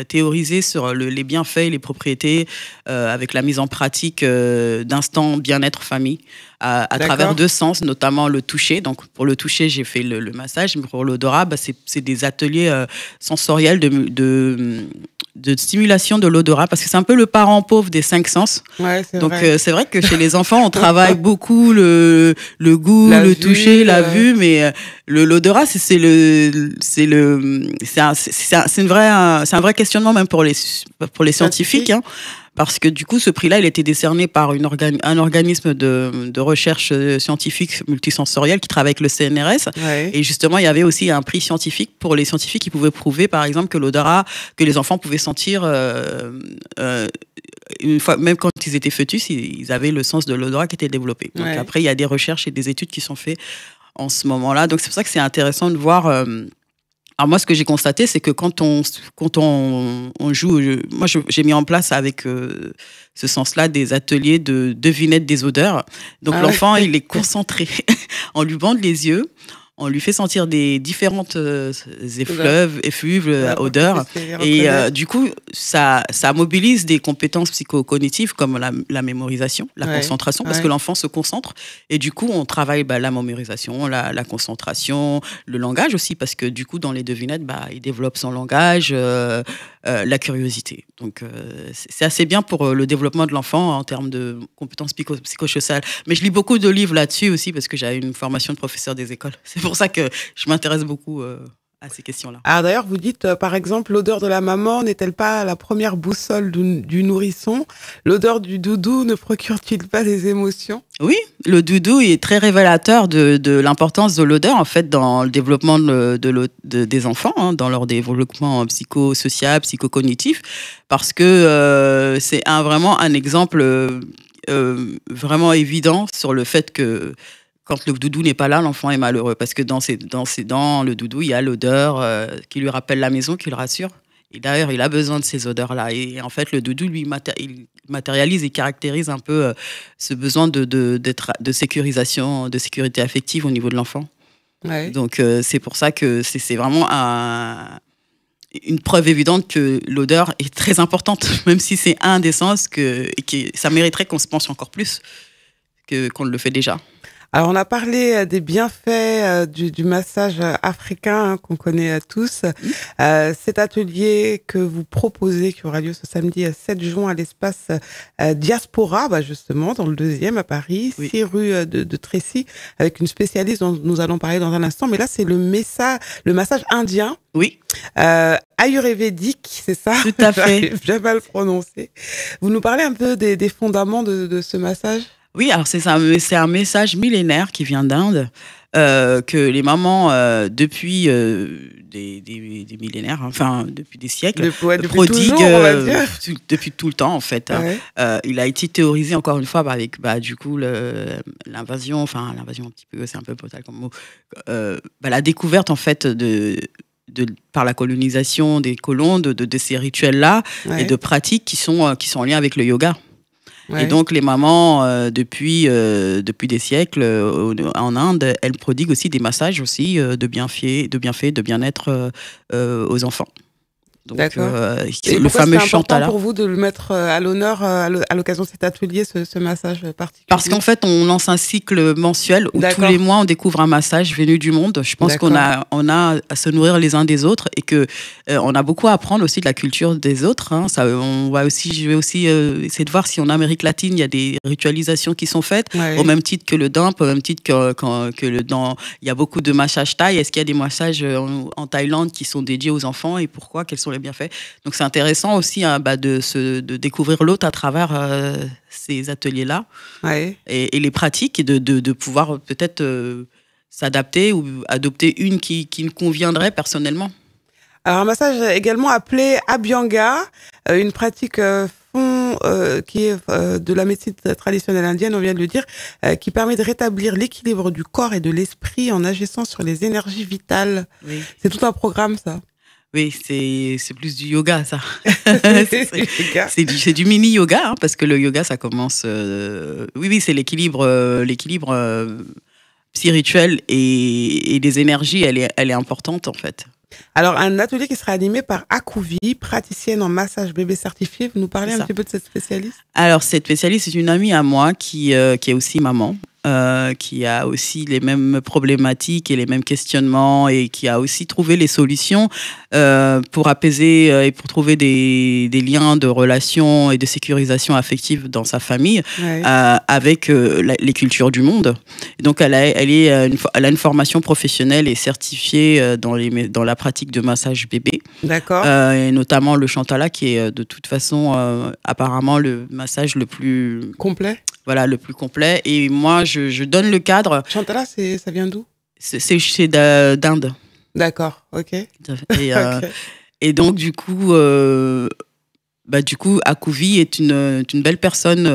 théoriser sur les bienfaits et les propriétés, avec la mise en pratique d'instants bien-être famille, à travers 2 sens, notamment le toucher. Donc pour le toucher, j'ai fait le massage, mais pour l'odorat, c'est des ateliers sensoriels de stimulation de l'odorat, parce que c'est un peu le parent pauvre des 5 sens. Donc c'est vrai que chez les enfants, on travaille beaucoup le goût, le toucher, la vue, mais l'odorat, c'est un vrai questionnement même pour les scientifiques, parce que du coup, ce prix-là, il a été décerné par un organisme de recherche scientifique multisensorielle qui travaille avec le CNRS. Et justement, il y avait aussi un prix scientifique pour les scientifiques qui pouvaient prouver, par exemple, que l'odorat, que les enfants pouvaient sentir une fois, même quand ils étaient fœtus, ils avaient le sens de l'odorat qui était développé. Donc après, il y a des recherches et des études qui sont faites en ce moment-là. Donc c'est pour ça que c'est intéressant de voir... Alors moi, ce que j'ai constaté, c'est que quand on joue, moi j'ai mis en place avec ce sens-là des ateliers de devinette des odeurs. Donc l'enfant, il est concentré, on lui bande les yeux, on lui fait sentir des différentes effluves, odeurs. Et du coup, ça mobilise des compétences psychocognitives comme la mémorisation, la concentration, parce que l'enfant se concentre. Et du coup, on travaille la mémorisation, la concentration, le langage aussi, parce que du coup, dans les devinettes, il développe son langage, la curiosité. Donc, c'est assez bien pour le développement de l'enfant en termes de compétences psychosociales. Mais je lis beaucoup de livres là-dessus aussi, parce que j'ai une formation de professeur des écoles. C'est pour ça que je m'intéresse beaucoup à ces questions-là. Alors d'ailleurs, vous dites, par exemple, l'odeur de la maman n'est-elle pas la première boussole du nourrisson? L'odeur du doudou ne procure-t-il pas des émotions? Oui, le doudou est très révélateur de l'importance de l'odeur, en fait, dans le développement des enfants, hein, dans leur développement psychosocial, psychocognitif, parce que c'est vraiment un exemple vraiment évident sur le fait que quand le doudou n'est pas là, l'enfant est malheureux. Parce que dans le doudou, il y a l'odeur qui lui rappelle la maison, qui le rassure. Et d'ailleurs, il a besoin de ces odeurs-là. Et en fait, le doudou, lui, il matérialise et caractérise un peu ce besoin de sécurisation, de sécurité affective au niveau de l'enfant. Ouais. Donc, c'est pour ça que c'est vraiment une preuve évidente que l'odeur est très importante, même si c'est un des sens ça mériterait qu'on se penche encore plus qu'on le fait déjà. Alors, on a parlé des bienfaits du massage africain qu'on connaît tous. Cet atelier que vous proposez, qui aura lieu ce samedi 7 juin à l'espace Diaspora, justement, dans le 2e à Paris, 6 rue de Trécy, avec une spécialiste dont nous allons parler dans un instant. Mais là, c'est le massage indien. Oui. Ayurvédique, c'est ça? Tout à fait. J'ai mal prononcé. Vous nous parlez un peu des fondements de ce massage? Oui, alors c'est un message millénaire qui vient d'Inde, que les mamans, depuis des millénaires, enfin depuis des siècles, prodiguent depuis tout le temps en fait. Ouais. Il a été théorisé encore une fois avec du coup l'invasion un petit peu, c'est un peu brutal comme mot, la découverte en fait par la colonisation des colons de ces rituels-là et de pratiques qui sont en lien avec le yoga. Ouais. Et donc, les mamans, depuis des siècles, en Inde, elles prodiguent aussi des massages aussi de bienfaits, de bien-être aux enfants. Donc, le fameux Chantala. C'est important pour vous de le mettre à l'honneur à l'occasion de cet atelier, ce massage particulier? Parce qu'en fait, on lance un cycle mensuel où tous les mois, on découvre un massage venu du monde. Je pense qu'on a à se nourrir les uns des autres et que on a beaucoup à apprendre aussi de la culture des autres. Hein. Je vais aussi essayer de voir si en Amérique latine, il y a des ritualisations qui sont faites, au même titre que le dimp, au même titre il y a beaucoup de massages thaï. Est-ce qu'il y a des massages en Thaïlande qui sont dédiés aux enfants et pourquoi? Quels sont les bienfaits? Donc c'est intéressant aussi de découvrir l'autre à travers ces ateliers-là et les pratiques et de pouvoir peut-être s'adapter ou adopter une qui me conviendrait personnellement. Alors un massage également appelé Abhyanga, une pratique qui est de la médecine traditionnelle indienne, on vient de le dire, qui permet de rétablir l'équilibre du corps et de l'esprit en agissant sur les énergies vitales. Oui. C'est tout un programme, ça. Oui, c'est plus du yoga, ça. c'est du mini yoga, hein, parce que le yoga, ça commence. Oui, c'est l'équilibre spirituel et des énergies, elle est importante en fait. Alors, un atelier qui sera animé par Akouvi, praticienne en massage bébé certifié. Vous nous parlez un petit peu de cette spécialiste? Alors, cette spécialiste, c'est une amie à moi qui est aussi maman. Qui a aussi les mêmes problématiques et les mêmes questionnements et qui a aussi trouvé les solutions pour apaiser et pour trouver des liens de relations et de sécurisation affective dans sa famille avec les cultures du monde. Et donc, elle a une formation professionnelle et certifiée dans la pratique de massage bébé. D'accord. Et notamment le Chantala qui est de toute façon apparemment le massage le plus complet. Voilà, le plus complet. Et moi, je donne le cadre. Chantala, ça vient d'où? C'est d'Inde. D'accord, ok. Et donc, du coup, Akouvi est une belle personne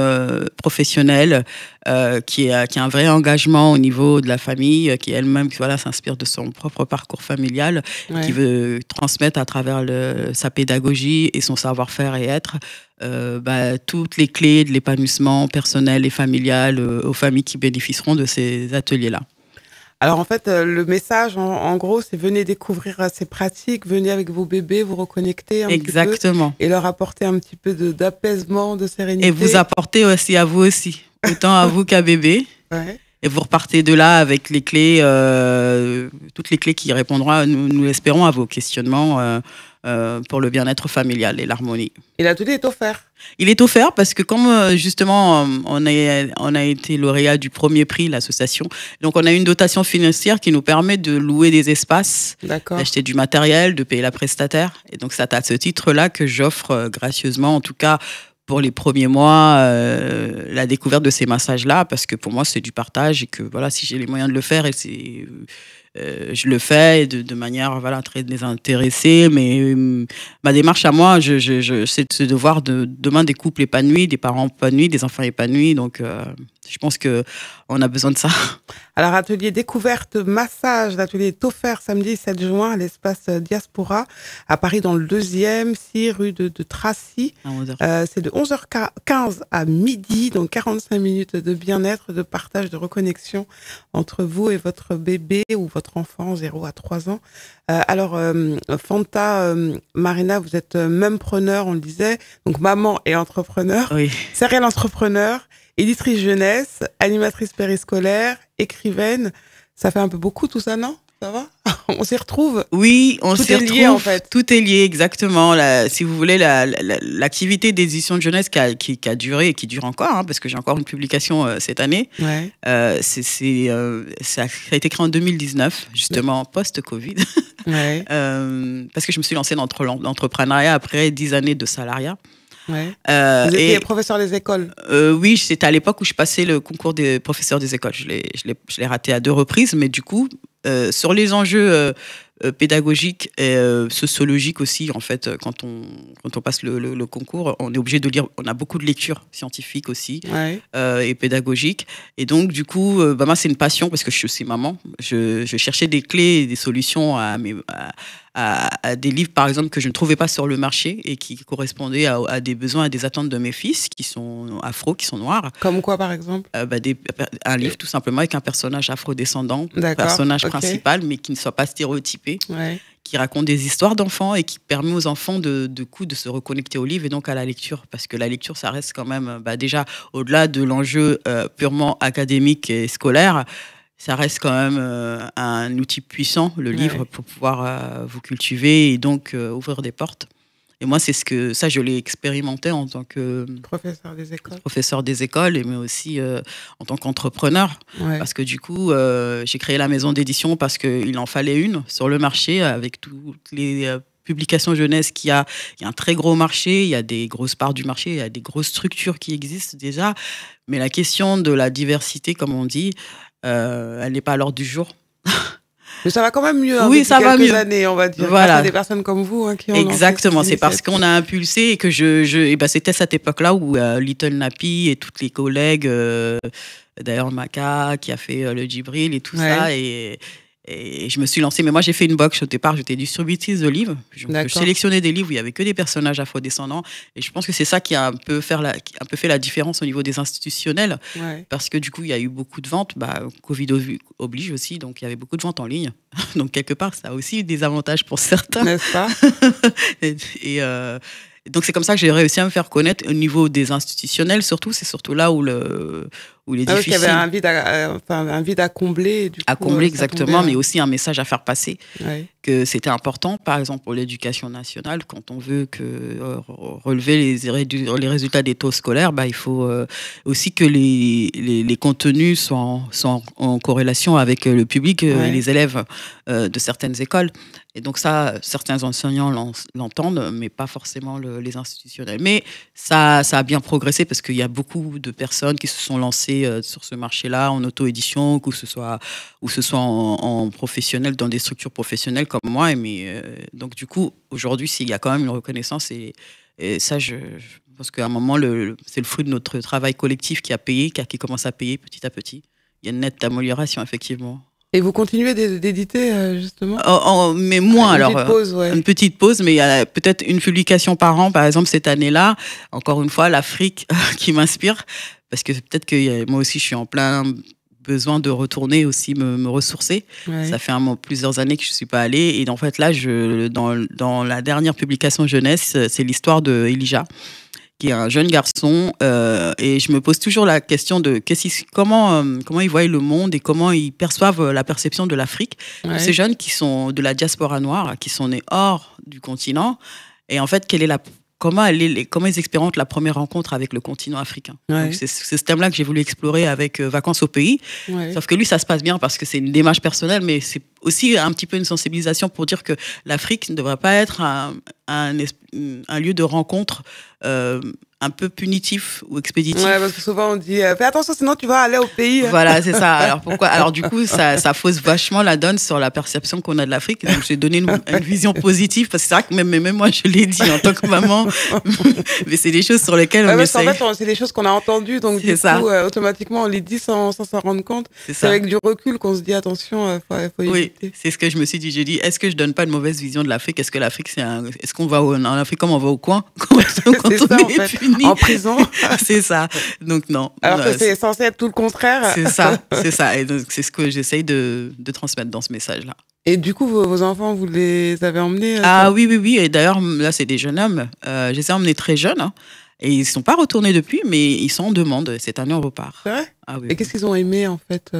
professionnelle qui a un vrai engagement au niveau de la famille, qui elle-même s'inspire de son propre parcours familial, qui veut transmettre à travers sa pédagogie et son savoir-faire et être toutes les clés de l'épanouissement personnel et familial aux familles qui bénéficieront de ces ateliers-là. Alors en fait, le message, en gros, c'est venez découvrir ces pratiques, venez avec vos bébés, vous reconnecter un Exactement. petit peu et leur apporter un petit peu d'apaisement, de sérénité. Et vous apportez aussi à vous aussi, autant à vous qu'à bébé. Ouais. Et vous repartez de là avec les clés, toutes les clés qui répondront, nous l'espérons, à vos questionnements pour le bien-être familial et l'harmonie. Et l'atelier est offert. Il est offert parce que comme justement on a été lauréat du premier prix, l'association, donc on a une dotation financière qui nous permet de louer des espaces, d'acheter du matériel, de payer la prestataire. Et donc c'est à ce titre-là que j'offre gracieusement, en tout cas pour les premiers mois, la découverte de ces massages-là, parce que pour moi c'est du partage et que voilà, si j'ai les moyens de le faire, et je le fais de manière voilà, très désintéressée, mais ma démarche à moi, c'est de voir demain des couples épanouis, des parents épanouis, des enfants épanouis, donc je pense qu'on a besoin de ça. Alors, atelier découverte massage, l'atelier est offert samedi 7 juin à l'espace Diaspora à Paris dans le 2e, 6 rue de Tracy. C'est de 11h15 à midi, donc 45 minutes de bien-être, de partage, de reconnexion entre vous et votre bébé ou votre enfant 0 à 3 ans. Alors, Fanta, Marina, vous êtes même preneur, on le disait, donc maman et entrepreneur, oui. Serial entrepreneur, éditrice jeunesse, animatrice périscolaire, écrivaine. Ça fait un peu beaucoup tout ça, non? Ça va? On s'y retrouve? Oui, on s'y retrouve. Tout est lié, en fait. Tout est lié, exactement. Si vous voulez, l'activité d'édition de jeunesse qui a duré et qui dure encore, hein, parce que j'ai encore une publication cette année. Ouais. Ça a été créé en 2019, justement, post-Covid. Ouais. Parce que je me suis lancée dans l'entrepreneuriat après 10 années de salariat. Ouais. Vous étiez professeur des écoles? Oui, c'était à l'époque où je passais le concours des professeurs des écoles. Je l'ai raté à 2 reprises, mais du coup, sur les enjeux pédagogiques et sociologiques aussi, en fait, quand on passe le concours, on est obligé de lire. On a beaucoup de lectures scientifiques aussi, ouais. Et pédagogiques. Et donc, du coup, moi, c'est une passion parce que je suis aussi maman. Je cherchais des clés et des solutions à des livres, par exemple, que je ne trouvais pas sur le marché et qui correspondaient à des besoins et des attentes de mes fils qui sont afro, qui sont noirs. Comme quoi, par exemple? Un livre, tout simplement, avec un personnage afro-descendant, personnage principal, mais qui ne soit pas stéréotypé, ouais. Qui raconte des histoires d'enfants et qui permet aux enfants de se reconnecter au livre et donc à la lecture. Parce que la lecture, ça reste quand même, déjà, au-delà de l'enjeu purement académique et scolaire, ça reste quand même un outil puissant, le livre, pour pouvoir vous cultiver et donc ouvrir des portes. Et moi, ça, je l'ai expérimenté en tant que professeur des écoles, mais aussi en tant qu'entrepreneur. Ouais. Parce que du coup, j'ai créé la maison d'édition parce qu'il en fallait une sur le marché avec toutes les publications jeunesse il y a un très gros marché, il y a des grosses parts du marché, il y a des grosses structures qui existent déjà. Mais la question de la diversité, comme on dit, elle n'est pas à l'ordre du jour. Mais ça va quand même mieux. Oui, ça va mieux. Années, on va dire. Voilà. Grâce à des personnes comme vous qui ont exactement. C'est parce qu'on a impulsé et que c'était cette époque-là où Little Nappy et toutes les collègues, d'ailleurs Maka qui a fait le Djibril et tout ça, et je me suis lancée. Mais moi, j'ai fait une box au départ. J'étais distributrice de livres. Je sélectionnais des livres où il n'y avait que des personnages afrodescendants. Et je pense que c'est ça qui a un peu fait la différence au niveau des institutionnels. Ouais. Parce que du coup, il y a eu beaucoup de ventes. Covid oblige aussi. Donc, il y avait beaucoup de ventes en ligne. Donc, quelque part, ça a aussi eu des avantages pour certains. N'est-ce pas? Donc, c'est comme ça que j'ai réussi à me faire connaître au niveau des institutionnels. C'est surtout là où il est difficile. Il y avait un vide à combler. À combler, exactement, mais aussi un message à faire passer. Ouais. Que c'était important, par exemple, pour l'éducation nationale, quand on veut relever les résultats des taux scolaires, il faut aussi que les contenus soient en corrélation avec le public et les élèves de certaines écoles. Et donc ça, certains enseignants l'entendent, mais pas forcément les institutionnels. Mais ça a bien progressé parce qu'il y a beaucoup de personnes qui se sont lancées sur ce marché-là, en auto-édition, que ce soit en professionnel, dans des structures professionnelles comme moi. Donc du coup, aujourd'hui, il y a quand même une reconnaissance et ça, je pense qu'à un moment, c'est le fruit de notre travail collectif qui commence à payer petit à petit. Il y a une nette amélioration, effectivement. Et vous continuez d'éditer, justement? Mais moins, une petite pause, mais il y a peut-être une publication par an. Par exemple, cette année-là, encore une fois, l'Afrique qui m'inspire. Parce que peut-être que moi aussi, je suis en plein besoin de retourner aussi me ressourcer. Ouais. Ça fait plusieurs années que je ne suis pas allée. Et en fait, là, dans la dernière publication jeunesse, c'est l'histoire de Elijah, qui est un jeune garçon. Et je me pose toujours la question de comment ils voient le monde et comment ils perçoivent la perception de l'Afrique. Ouais. Ces jeunes qui sont de la diaspora noire, qui sont nés hors du continent. Et en fait, comment ils expérimentent la première rencontre avec le continent africain. Ouais. Donc, c'est ce thème-là que j'ai voulu explorer avec Vacances au pays. Ouais. Sauf que lui, ça se passe bien parce que c'est une démarche personnelle, mais c'est aussi un petit peu une sensibilisation pour dire que l'Afrique ne devrait pas être un lieu de rencontre un peu punitif ou expéditif. Ouais, parce que souvent on dit fais attention, sinon tu vas aller au pays. Voilà, c'est ça. Alors pourquoi? Alors du coup, ça fausse vachement la donne sur la perception qu'on a de l'Afrique. Donc j'ai donné une vision positive parce que c'est vrai que même moi je l'ai dit en tant que maman, mais c'est des choses sur lesquelles on essaye. En fait, c'est des choses qu'on a entendues, donc du coup, automatiquement on les dit sans s'en rendre compte. C'est avec du recul qu'on se dit attention, faut éviter. Oui, c'est ce que je me suis dit. J'ai dit, est-ce que je donne pas une mauvaise vision de l'Afrique? Est-ce que l'Afrique, est-ce qu'on va en Afrique comme on va au coin quand c'est ça, on est puni? En prison. C'est ça. Donc non. Alors que c'est censé être tout le contraire. C'est ça. Et donc c'est ce que j'essaye de transmettre dans ce message-là. Et du coup, vos enfants, vous les avez emmenés oui. Et d'ailleurs, là, c'est des jeunes hommes. J'essaie d'emmener très jeunes. Hein. Et ils ne sont pas retournés depuis, mais ils sont en demande. Cette année, on repart. C'est vrai? Oui. Et qu'est-ce qu'ils ont aimé, en fait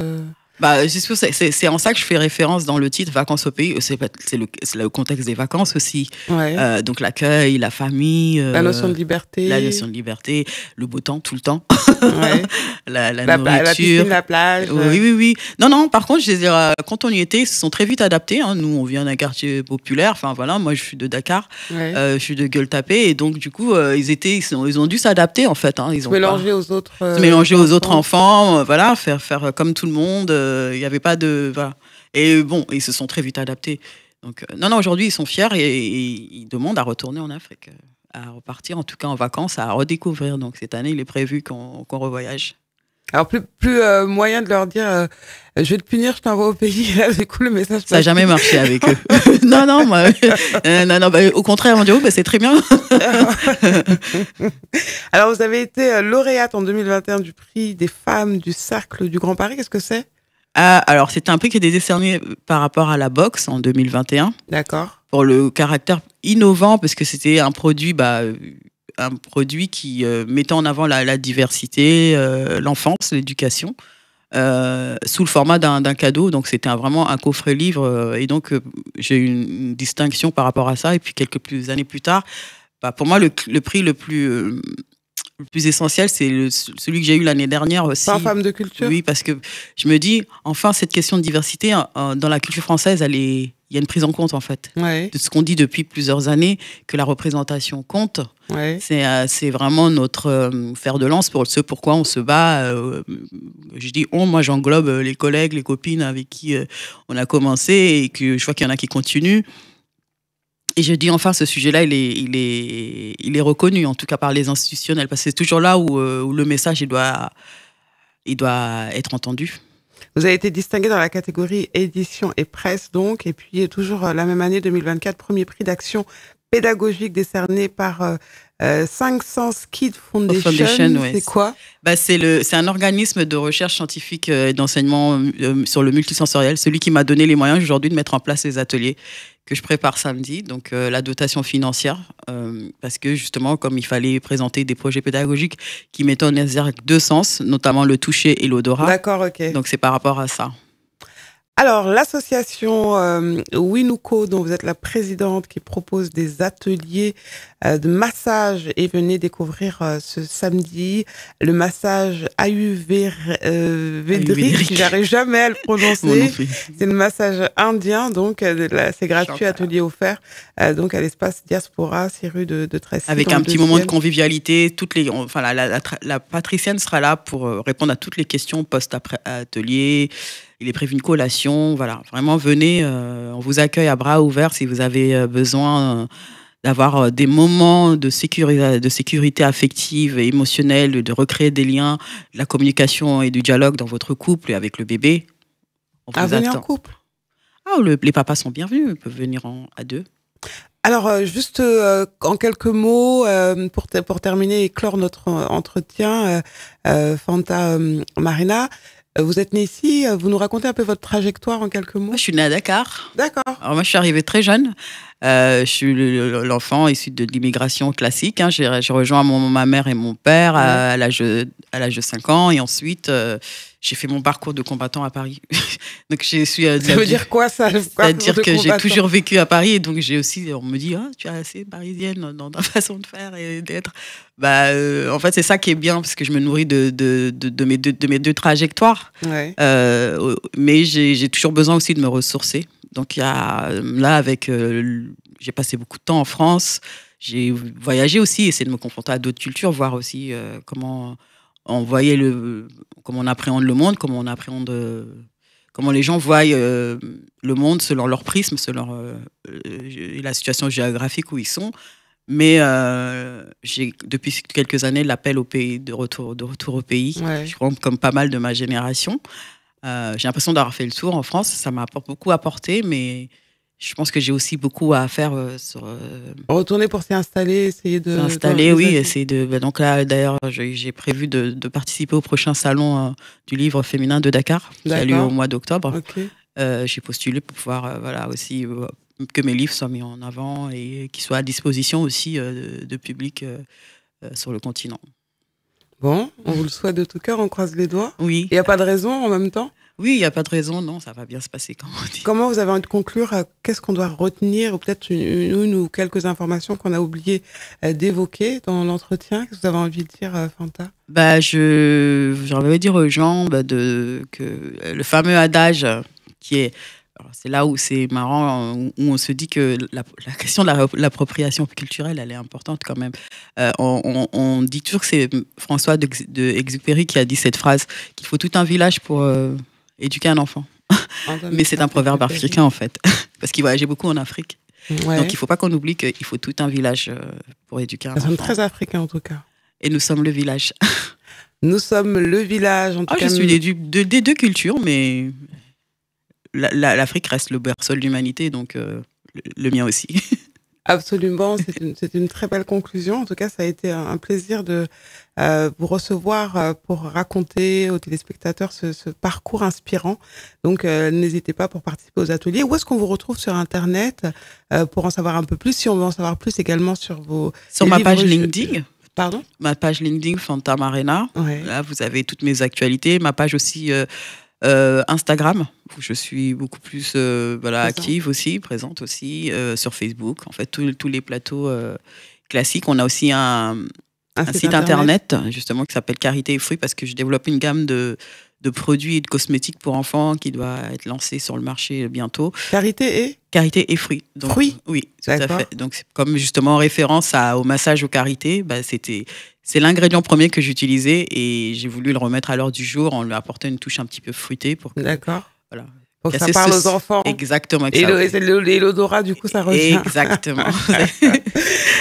c'est en ça que je fais référence dans le titre Vacances au pays. C'est le contexte des vacances aussi. Ouais. Donc l'accueil, la famille. La notion de liberté. La notion de liberté, le beau temps, tout le temps. Ouais. la nourriture. La piscine, la plage. Oui. Non, par contre, je veux dire, quand on y était, ils se sont très vite adaptés. Hein. Nous, on vient d'un quartier populaire. Enfin, voilà, moi, je suis de Dakar. Ouais. Je suis de Gueule-Tapée. Et donc, du coup, ils ont dû s'adapter, en fait. Hein. Ils ont mélanger aux autres se mélanger aux autres enfants. Voilà, faire comme tout le monde. Il n'y avait pas de... Voilà. Et bon, ils se sont très vite adaptés. Donc, non, aujourd'hui, ils sont fiers et ils demandent à retourner en Afrique, à repartir, en tout cas en vacances, à redécouvrir. Donc, cette année, il est prévu qu'on revoyage. Alors, plus moyen de leur dire je vais te punir, je t'envoie au pays. Là, du coup, le message... Ça n'a jamais marché avec eux. non, au contraire, on dit c'est très bien. Alors, vous avez été lauréate en 2021 du prix des femmes du Cercle du Grand Paris. Qu'est-ce que c'est? Alors, c'était un prix qui était décerné par rapport à la boxe en 2021. D'accord. Pour le caractère innovant, parce que c'était un produit qui mettait en avant la diversité, l'enfance, l'éducation, sous le format d'un cadeau. Donc, c'était vraiment un coffret livre. Et donc, j'ai eu une distinction par rapport à ça. Et puis, quelques années plus tard, pour moi, le prix le plus essentiel, c'est celui que j'ai eu l'année dernière aussi. Par femme de culture. Oui, parce que je me dis, enfin, cette question de diversité, dans la culture française, il y a une prise en compte, en fait. Ouais. De ce qu'on dit depuis plusieurs années, que la représentation compte. Ouais. C'est vraiment notre fer de lance pour ce pourquoi on se bat. Je dis moi j'englobe les collègues, les copines avec qui on a commencé et que je vois qu'il y en a qui continuent. Et je dis enfin, ce sujet-là, il est reconnu, en tout cas par les institutionnels, parce que c'est toujours là où le message il doit être entendu. Vous avez été distingué dans la catégorie édition et presse, donc, et puis toujours la même année 2024, premier prix d'action pédagogique décerné par 500 Kids Foundation. Ouais. C'est quoi? C'est un organisme de recherche scientifique et d'enseignement sur le multisensoriel, celui qui m'a donné les moyens aujourd'hui de mettre en place les ateliers que je prépare samedi, donc la dotation financière, parce que justement, comme il fallait présenter des projets pédagogiques qui mettent en exergue deux sens, notamment le toucher et l'odorat. D'accord, ok. Donc c'est par rapport à ça. Alors, l'association Winuko, dont vous êtes la présidente, qui propose des ateliers de massage, et venez découvrir ce samedi le massage ayurvédique. J'arrive jamais à le prononcer. C'est le massage indien, donc c'est gratuit, atelier offert, donc à l'espace Diaspora, 6 rue de Tracy. Avec un petit moment de convivialité. La patricienne sera là pour répondre à toutes les questions post-atelier. Il est prévu une collation, voilà. Vraiment, venez, on vous accueille à bras ouverts si vous avez besoin d'avoir des moments de sécurité affective et émotionnelle, de recréer des liens, de la communication et du dialogue dans votre couple et avec le bébé. On vous venir attend. En couple? Les papas sont bienvenus, ils peuvent venir à deux. Alors, juste en quelques mots, pour terminer et clore notre entretien, Fanta Marina, Vous êtes né ici, vous nous racontez un peu votre trajectoire en quelques mots? Moi, je suis née à Dakar. D'accord. Alors moi, je suis arrivée très jeune. Je suis l'enfant issu de l'immigration classique. Hein. J'ai rejoint ma mère et mon père à l'âge de 5 ans. Et ensuite, j'ai fait mon parcours de combattant à Paris. Donc, ça veut dire quoi, ça? C'est-à-dire que j'ai toujours vécu à Paris. Et donc, j'ai aussi, on me dit, tu es assez parisienne dans ta façon de faire et d'être. En fait, c'est ça qui est bien, parce que je me nourris de mes deux trajectoires. Ouais. Mais j'ai toujours besoin aussi de me ressourcer. Donc, j'ai passé beaucoup de temps en France. J'ai voyagé aussi, essayé de me confronter à d'autres cultures, voir aussi comment on appréhende le monde, comment les gens voient le monde selon leur prisme, selon la situation géographique où ils sont. Mais j'ai depuis quelques années l'appel au pays, de retour au pays. Ouais. Je crois comme pas mal de ma génération. J'ai l'impression d'avoir fait le tour en France. Ça m'a beaucoup apporté, mais je pense que j'ai aussi beaucoup à faire sur... Retourner pour s'y installer, essayer de... S'installer, oui. Essayer de... Donc là, d'ailleurs, j'ai prévu de participer au prochain salon du livre féminin de Dakar, qui a lieu au mois d'octobre. Okay. J'ai postulé pour pouvoir aussi que mes livres soient mis en avant et qu'ils soient à disposition aussi de public sur le continent. Bon, on vous le souhaite de tout cœur, on croise les doigts. Oui. Il n'y a pas de raison en même temps? Oui, il n'y a pas de raison, non, ça va bien se passer, comme on dit. Comment vous avez envie de conclure? Qu'est-ce qu'on doit retenir? Ou peut-être une ou quelques informations qu'on a oublié d'évoquer dans l'entretien? Qu'est-ce que vous avez envie de dire, Fanta? J'aimerais dire aux gens que le fameux adage qui est... Alors, c'est là où c'est marrant, où on se dit que la question de l'appropriation culturelle, elle est importante quand même. On dit toujours que c'est François de Exupéry qui a dit cette phrase, qu'il faut tout un village pour éduquer un enfant. Mais c'est un proverbe africain en fait, parce qu'il voyageait beaucoup en Afrique. Ouais. Donc il ne faut pas qu'on oublie qu'il faut tout un village pour éduquer un enfant. C'est très africain en tout cas. Et nous sommes le village. Nous sommes le village en tout cas. Je suis des deux cultures, mais... L'Afrique reste le berceau de l'humanité, donc le mien aussi. Absolument, c'est une très belle conclusion. En tout cas, ça a été un plaisir de vous recevoir pour raconter aux téléspectateurs ce parcours inspirant. Donc, n'hésitez pas pour participer aux ateliers. Où est-ce qu'on vous retrouve sur Internet pour en savoir un peu plus? Si on veut en savoir plus également sur ma page LinkedIn. Pardon? Ma page LinkedIn, Fanta Marena. Ouais. Là, vous avez toutes mes actualités. Ma page aussi... Instagram, où je suis beaucoup plus active aussi, présente aussi, sur Facebook, en fait, tous les plateaux classiques. On a aussi un site internet, justement, qui s'appelle Carité et Fruits, parce que je développe une gamme de produits et de cosmétiques pour enfants qui doit être lancée sur le marché bientôt. Carité et Fruits. Donc, fruits? Oui, tout à fait. Donc, c'est comme justement en référence au massage aux Carités, c'est l'ingrédient premier que j'utilisais et j'ai voulu le remettre à l'heure du jour en lui apportant une touche un petit peu fruitée. D'accord. Voilà. Pour que ça parle aux enfants. Exactement. Et l'odorat, du coup, ça revient. Exactement.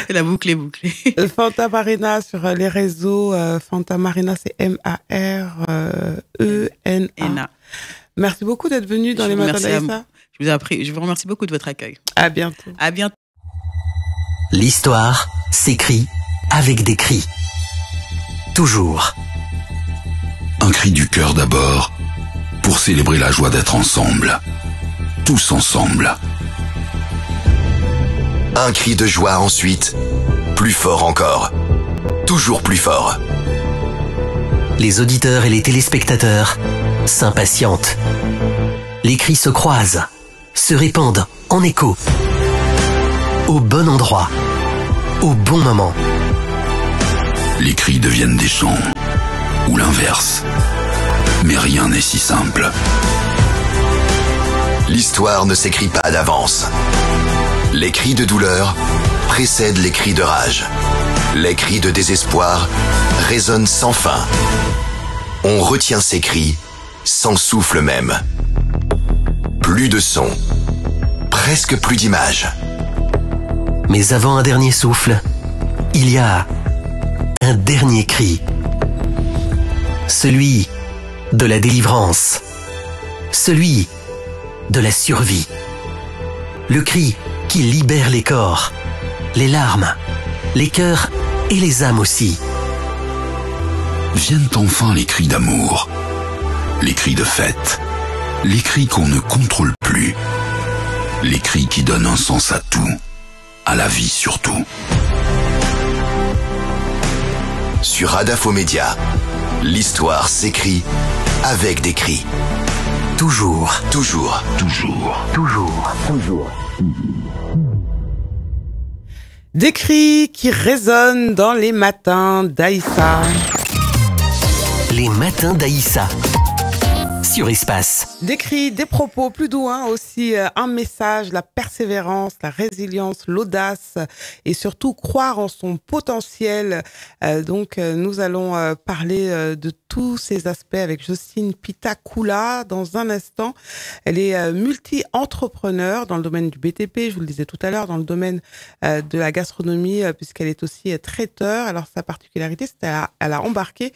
La boucle est bouclée. Fanta Marena sur les réseaux. Fanta Marena, c'est M-A-R-E-N-A. Merci beaucoup d'être venu dans les matins d'Aïssa. Je vous remercie beaucoup de votre accueil. À bientôt. À bientôt. L'histoire s'écrit avec des cris. Toujours. Un cri du cœur d'abord, pour célébrer la joie d'être ensemble. Tous ensemble. Un cri de joie ensuite, plus fort encore. Toujours plus fort. Les auditeurs et les téléspectateurs s'impatientent. Les cris se croisent, se répandent en écho. Au bon endroit, au bon moment. Les cris deviennent des chants, ou l'inverse. Mais rien n'est si simple. L'histoire ne s'écrit pas d'avance. Les cris de douleur précèdent les cris de rage. Les cris de désespoir résonnent sans fin. On retient ces cris sans souffle même. Plus de son, presque plus d'image. Mais avant un dernier souffle, il y a un dernier cri. Celui de la délivrance. Celui de la survie. Le cri qui libère les corps, les larmes, les cœurs et les âmes aussi. Viennent enfin les cris d'amour. Les cris de fête. Les cris qu'on ne contrôle plus. Les cris qui donnent un sens à tout. À la vie surtout. Sur Adafo Média, l'histoire s'écrit avec des cris. Toujours. Toujours. Toujours. Toujours. Toujours. Des cris qui résonnent dans les matins d'Aïssa. Les matins d'Aïssa. Sur Espace. Des cris, des propos plus doux, aussi un message, la persévérance, la résilience, l'audace et surtout croire en son potentiel. Donc nous allons parler de tous ces aspects avec Jocelyne Pitakoula dans un instant. Elle est multi-entrepreneur dans le domaine du BTP, je vous le disais tout à l'heure, dans le domaine de la gastronomie puisqu'elle est aussi traiteur. Alors sa particularité, c'est qu'elle a embarqué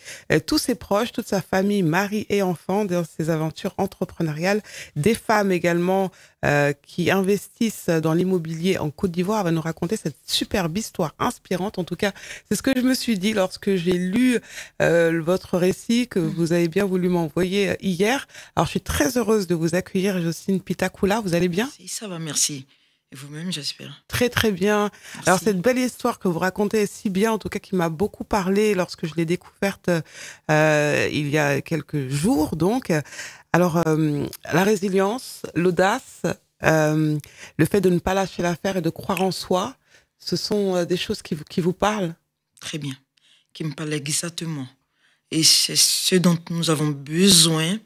tous ses proches, toute sa famille, mari et enfants dans ses aventures entrepreneuriales, des femmes également qui investissent dans l'immobilier en Côte d'Ivoire. Elle va nous raconter cette superbe histoire inspirante. En tout cas, c'est ce que je me suis dit lorsque j'ai lu votre récit que vous avez bien voulu m'envoyer hier. Alors, je suis très heureuse de vous accueillir, Jocelyne Pitakoula. Vous allez bien? Ça va, merci. Et vous-même, j'espère. Très, très bien. Merci. Alors, cette belle histoire que vous racontez est si bien, en tout cas, qui m'a beaucoup parlé lorsque je l'ai découverte il y a quelques jours, donc. Alors, la résilience, l'audace, le fait de ne pas lâcher l'affaire et de croire en soi, ce sont des choses qui vous parlent? Très bien, qui me parlent exactement. Et c'est ce dont nous avons besoin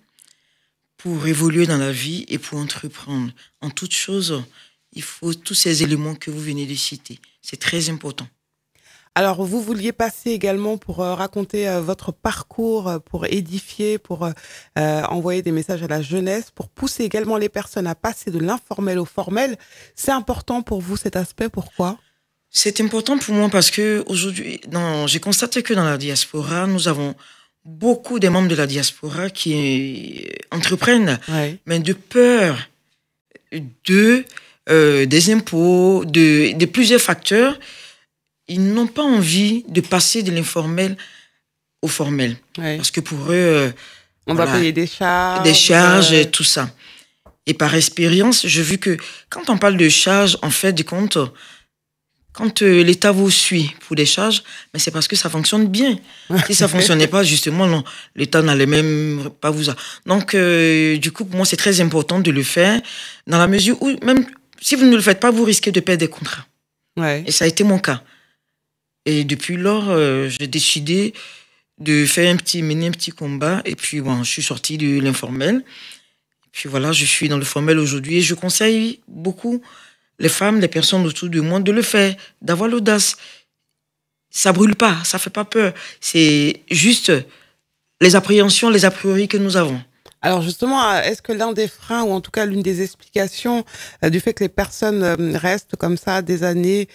pour évoluer dans la vie et pour entreprendre. En toute chose, il faut tous ces éléments que vous venez de citer. C'est très important. Alors, vous vouliez passer également pour raconter votre parcours, pour édifier, pour envoyer des messages à la jeunesse, pour pousser également les personnes à passer de l'informel au formel. C'est important pour vous cet aspect, pourquoi? C'est important pour moi parce que aujourd'hui, j'ai constaté que dans la diaspora, nous avons beaucoup de membres de la diaspora qui entreprennent, ouais, mais de peur des impôts, de plusieurs facteurs. Ils n'ont pas envie de passer de l'informel au formel. ouais. Parce que pour eux, on va payer des charges. Des charges et tout ça. Et par expérience, j'ai vu que quand on parle de charges, en fait, du compte, quand l'État vous suit pour des charges, mais c'est parce que ça fonctionne bien. Si ça ne fonctionnait pas, justement, non, l'État n'allait même pas vous... Donc, du coup, pour moi, c'est très important de le faire, dans la mesure où, même si vous ne le faites pas, vous risquez de perdre des contrats. Ouais. Et ça a été mon cas. Et depuis lors, j'ai décidé de mener un petit combat. Et puis, bon, je suis sortie de l'informel. Et puis voilà, je suis dans le formel aujourd'hui. Et je conseille beaucoup les femmes, les personnes autour de moi de le faire, d'avoir l'audace. Ça brûle pas, ça fait pas peur. C'est juste les appréhensions, les a priori que nous avons. Alors justement, est-ce que l'un des freins, ou en tout cas l'une des explications du fait que les personnes restent comme ça des années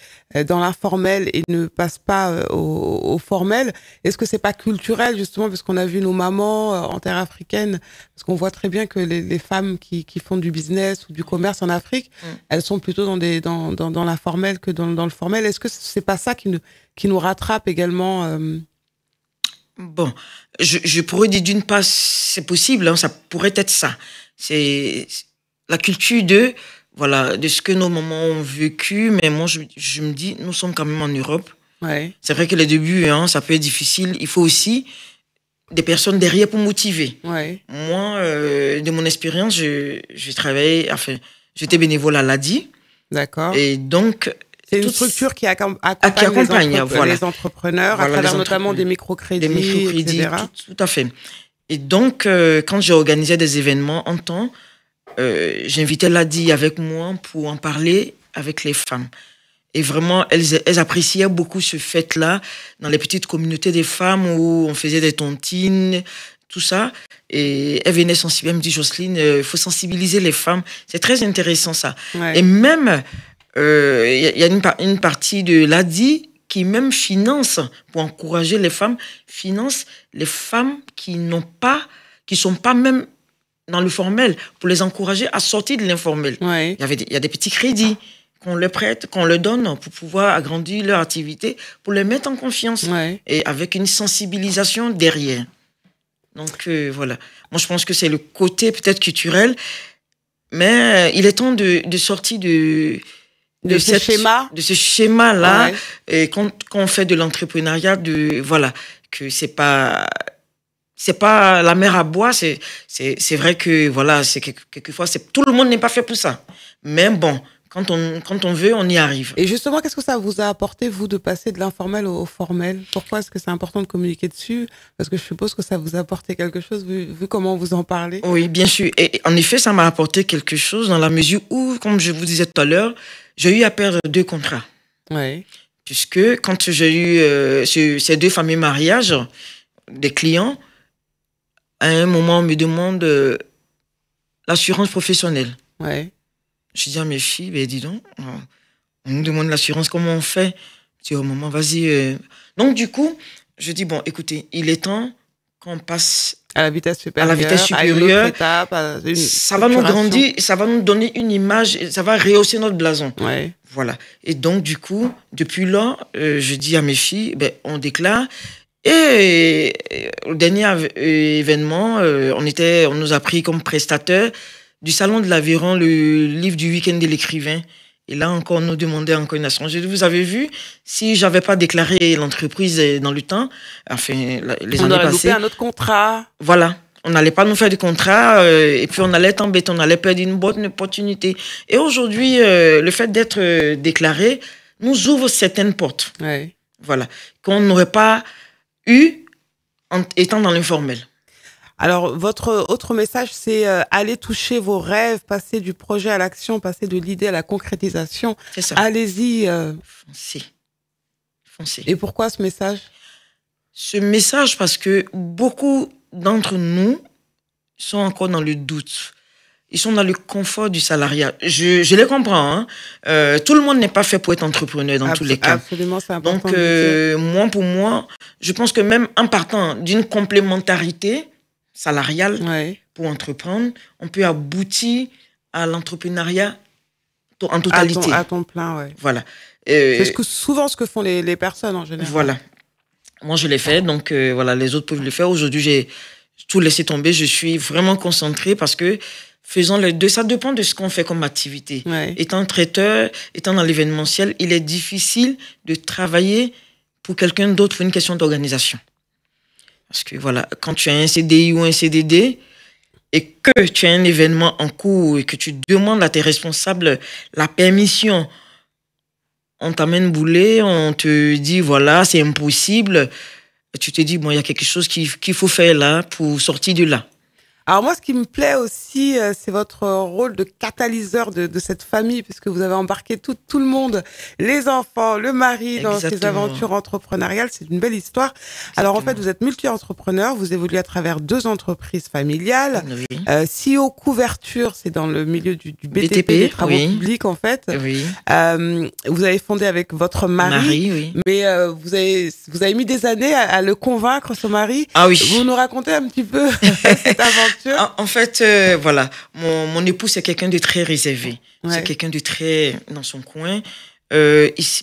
dans l'informel et ne passent pas au formel, est-ce que c'est pas culturel justement, parce qu'on a vu nos mamans en terre africaine, parce qu'on voit très bien que les femmes qui font du business ou du commerce en Afrique, elles sont plutôt dans l'informel que dans le formel. Est-ce que c'est pas ça qui nous rattrape également Bon, je pourrais dire d'une part, c'est possible, hein, ça pourrait être ça. C'est la culture de ce que nos mamans ont vécu, mais moi, je me dis, nous sommes quand même en Europe. Ouais. C'est vrai que les débuts, ça peut être difficile. Il faut aussi des personnes derrière pour motiver. Ouais. Moi, de mon expérience, j'ai travaillé, j'étais bénévole à l'ADI. D'accord. Et donc... C'est une structure qui accompagne les entrepreneurs à travers notamment des microcrédits, etc. Tout à fait. Et donc, quand j'ai organisé des événements en temps, j'invitais l'ADI avec moi pour en parler avec les femmes. Et vraiment, elles appréciaient beaucoup ce fait-là dans les petites communautés des femmes où on faisait des tontines, tout ça. Et elles venaient sensibiliser. Elles me disent, Jocelyne, il faut sensibiliser les femmes. C'est très intéressant, ça. Ouais. Et même... y a une partie de l'ADI qui même finance, pour encourager les femmes, finance les femmes qui sont pas même dans le formel, pour les encourager à sortir de l'informel. Ouais. Il y a des petits crédits qu'on leur prête, qu'on leur donne pour pouvoir agrandir leur activité, pour les mettre en confiance. Ouais. Et avec une sensibilisation derrière. Donc, voilà. Moi, je pense que c'est le côté peut-être culturel, mais il est temps de sortir de ce schéma-là. Ouais. Et quand on fait de l'entrepreneuriat, voilà, que c'est pas la mer à boire. C'est vrai que, voilà, quelquefois, tout le monde n'est pas fait pour ça. Mais bon, quand on veut, on y arrive. Et justement, qu'est-ce que ça vous a apporté, vous, de passer de l'informel au formel? Pourquoi est-ce que c'est important de communiquer dessus? Parce que je suppose que ça vous a apporté quelque chose, vu comment vous en parlez. Oui, bien sûr. Et en effet, ça m'a apporté quelque chose dans la mesure où, comme je vous disais tout à l'heure, j'ai eu à perdre 2 contrats. Oui. Puisque quand j'ai eu ces 2 fameux mariages des clients, à un moment, on me demande l'assurance professionnelle. Oui. Je dis à mes filles, ben, dis donc, on nous demande l'assurance, comment on fait? Je dis, oh maman, vas-y. Donc, du coup, je dis, bon, écoutez, il est temps qu'on passe à la vitesse supérieure. À la vitesse supérieure. Étape, ça va nous grandir, ça va nous donner une image, ça va rehausser notre blason. Ouais. Voilà. Et donc, du coup, depuis là, je dis à mes filles, ben, on déclare. Et au dernier événement, on nous a pris comme prestataire du Salon de l'Aveyron, le livre du week-end de l'écrivain. Et là encore, on nous demandait encore une assurance. Vous avez vu, si j'avais pas déclaré l'entreprise dans le temps, enfin, les on années aurait passées... loupé un autre contrat. Voilà. On n'allait pas nous faire du contrat et puis on allait être embêté, on allait perdre une bonne opportunité. Et aujourd'hui, le fait d'être déclaré nous ouvre certaines portes. Ouais. Voilà. Qu'on n'aurait pas eu en étant dans l'informel. Alors, votre autre message, c'est aller toucher vos rêves, passer du projet à l'action, passer de l'idée à la concrétisation. C'est ça. Allez-y. Foncez. Et pourquoi ce message? Ce message, parce que beaucoup d'entre nous sont encore dans le doute. Ils sont dans le confort du salariat. Je les comprends. Hein. Tout le monde n'est pas fait pour être entrepreneur dans tous les cas. Absolument, c'est important. Donc, pour moi, je pense que même en partant d'une complémentarité salariale pour entreprendre, on peut aboutir à l'entrepreneuriat en totalité. À ton plein, oui. Voilà. C'est souvent ce que font les personnes en général. Voilà. Moi, je l'ai fait, donc voilà, les autres peuvent le faire. Aujourd'hui, j'ai tout laissé tomber. Je suis vraiment concentrée parce que faisons les deux. Ça dépend de ce qu'on fait comme activité. Ouais. Étant traiteur, étant dans l'événementiel, il est difficile de travailler pour quelqu'un d'autre pour une question d'organisation. Parce que voilà, quand tu as un CDI ou un CDD et que tu as un événement en cours et que tu demandes à tes responsables la permission, on t'amène bouler, on te dit voilà, c'est impossible. Tu te dis, bon, il y a quelque chose qu'il faut faire là pour sortir de là. Alors moi, ce qui me plaît aussi, c'est votre rôle de catalyseur de cette famille, puisque vous avez embarqué tout le monde, les enfants, le mari, dans ces aventures entrepreneuriales. C'est une belle histoire. Exactement. Alors en fait, vous êtes multi-entrepreneur, vous évoluez à travers 2 entreprises familiales. Oui. CEO Couverture, c'est dans le milieu du BTP, des travaux publics en fait. Oui. Vous avez fondé avec votre mari, oui. Mais vous avez mis des années à le convaincre, ce mari. Ah oui. Vous nous racontez un petit peu cette aventure? En fait, voilà, mon époux, c'est quelqu'un de très réservé. Ouais. C'est quelqu'un de très dans son coin.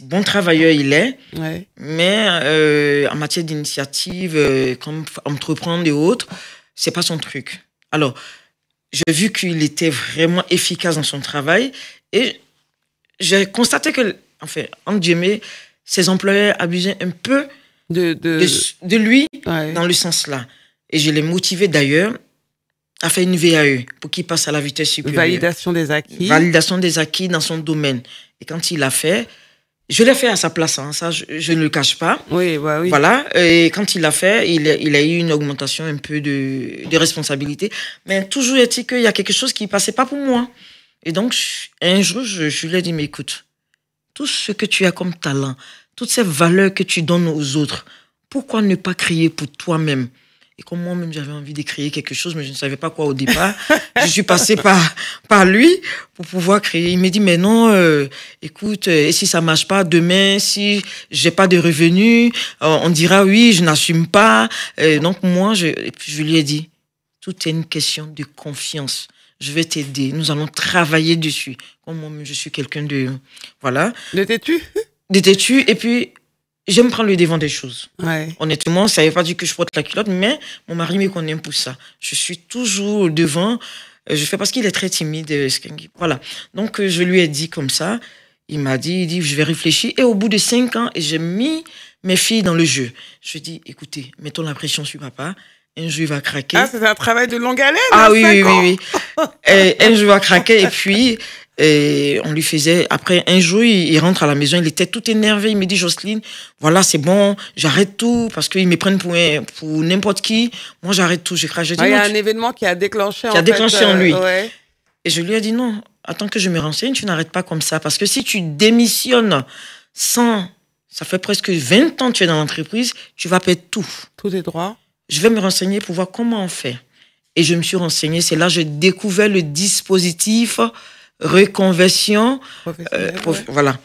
Bon travailleur, il est. Ouais. Mais en matière d'initiative, comme entreprendre et autres, c'est pas son truc. Alors, j'ai vu qu'il était vraiment efficace dans son travail et j'ai constaté que, enfin, entre guillemets, ses employeurs abusaient un peu de lui dans le sens-là. Et je l'ai motivé d'ailleurs à faire une VAE pour qu'il passe à la vitesse supérieure. Validation des acquis. Validation des acquis dans son domaine. Et quand il l'a fait, je l'ai fait à sa place, hein, ça je ne le cache pas. Oui, bah oui. Voilà, et quand il l'a fait, il a eu une augmentation un peu de responsabilité. Mais toujours est-il qu'il y a quelque chose qui ne passait pas pour moi. Et donc, un jour, je lui ai dit, mais écoute, tout ce que tu as comme talent, toutes ces valeurs que tu donnes aux autres, pourquoi ne pas créer pour toi-même? Et comme moi-même, j'avais envie de créer quelque chose, mais je ne savais pas quoi au départ. Je suis passée par lui pour pouvoir créer. Il m'a dit, mais non, écoute, et si ça ne marche pas demain, si je n'ai pas de revenus, on dira oui, je n'assume pas. Donc moi, je lui ai dit, tout est une question de confiance. Je vais t'aider. Nous allons travailler dessus. Comme moi-même, je suis quelqu'un de... Voilà. De têtu? De têtu. Et puis, j'aime prendre le devant des choses. Ouais. Honnêtement, ça ne veut pas dire que je porte la culotte, mais mon mari me connaît pour ça. Je suis toujours devant. Je fais parce qu'il est très timide. Voilà. Donc, je lui ai dit comme ça. Il m'a dit, je vais réfléchir. Et au bout de 5 ans, j'ai mis mes filles dans le jeu. Je lui ai dit, écoutez, mettons la pression sur papa. Un jour, il va craquer. Ah, c'est un travail de longue haleine. Ah hein, oui, 5 oui, ans. oui, oui. Un jour, il va craquer. Et puis, on lui faisait... Après, un jour, il rentre à la maison. Il était tout énervé. Il me dit, Jocelyne, voilà, c'est bon. J'arrête tout. Parce qu'ils me prennent pour n'importe qui. Moi, j'arrête tout. Je crache. J'ai dit, Il y a non, un événement qui a déclenché en lui. Ouais. Et je lui ai dit, non, attends que je me renseigne. Tu n'arrêtes pas comme ça. Parce que si tu démissionnes sans... Ça fait presque 20 ans que tu es dans l'entreprise. Tu vas perdre tout. Tous tes droits. Je vais me renseigner pour voir comment on fait. Et je me suis renseignée. C'est là que j'ai découvert le dispositif reconversion. Voilà.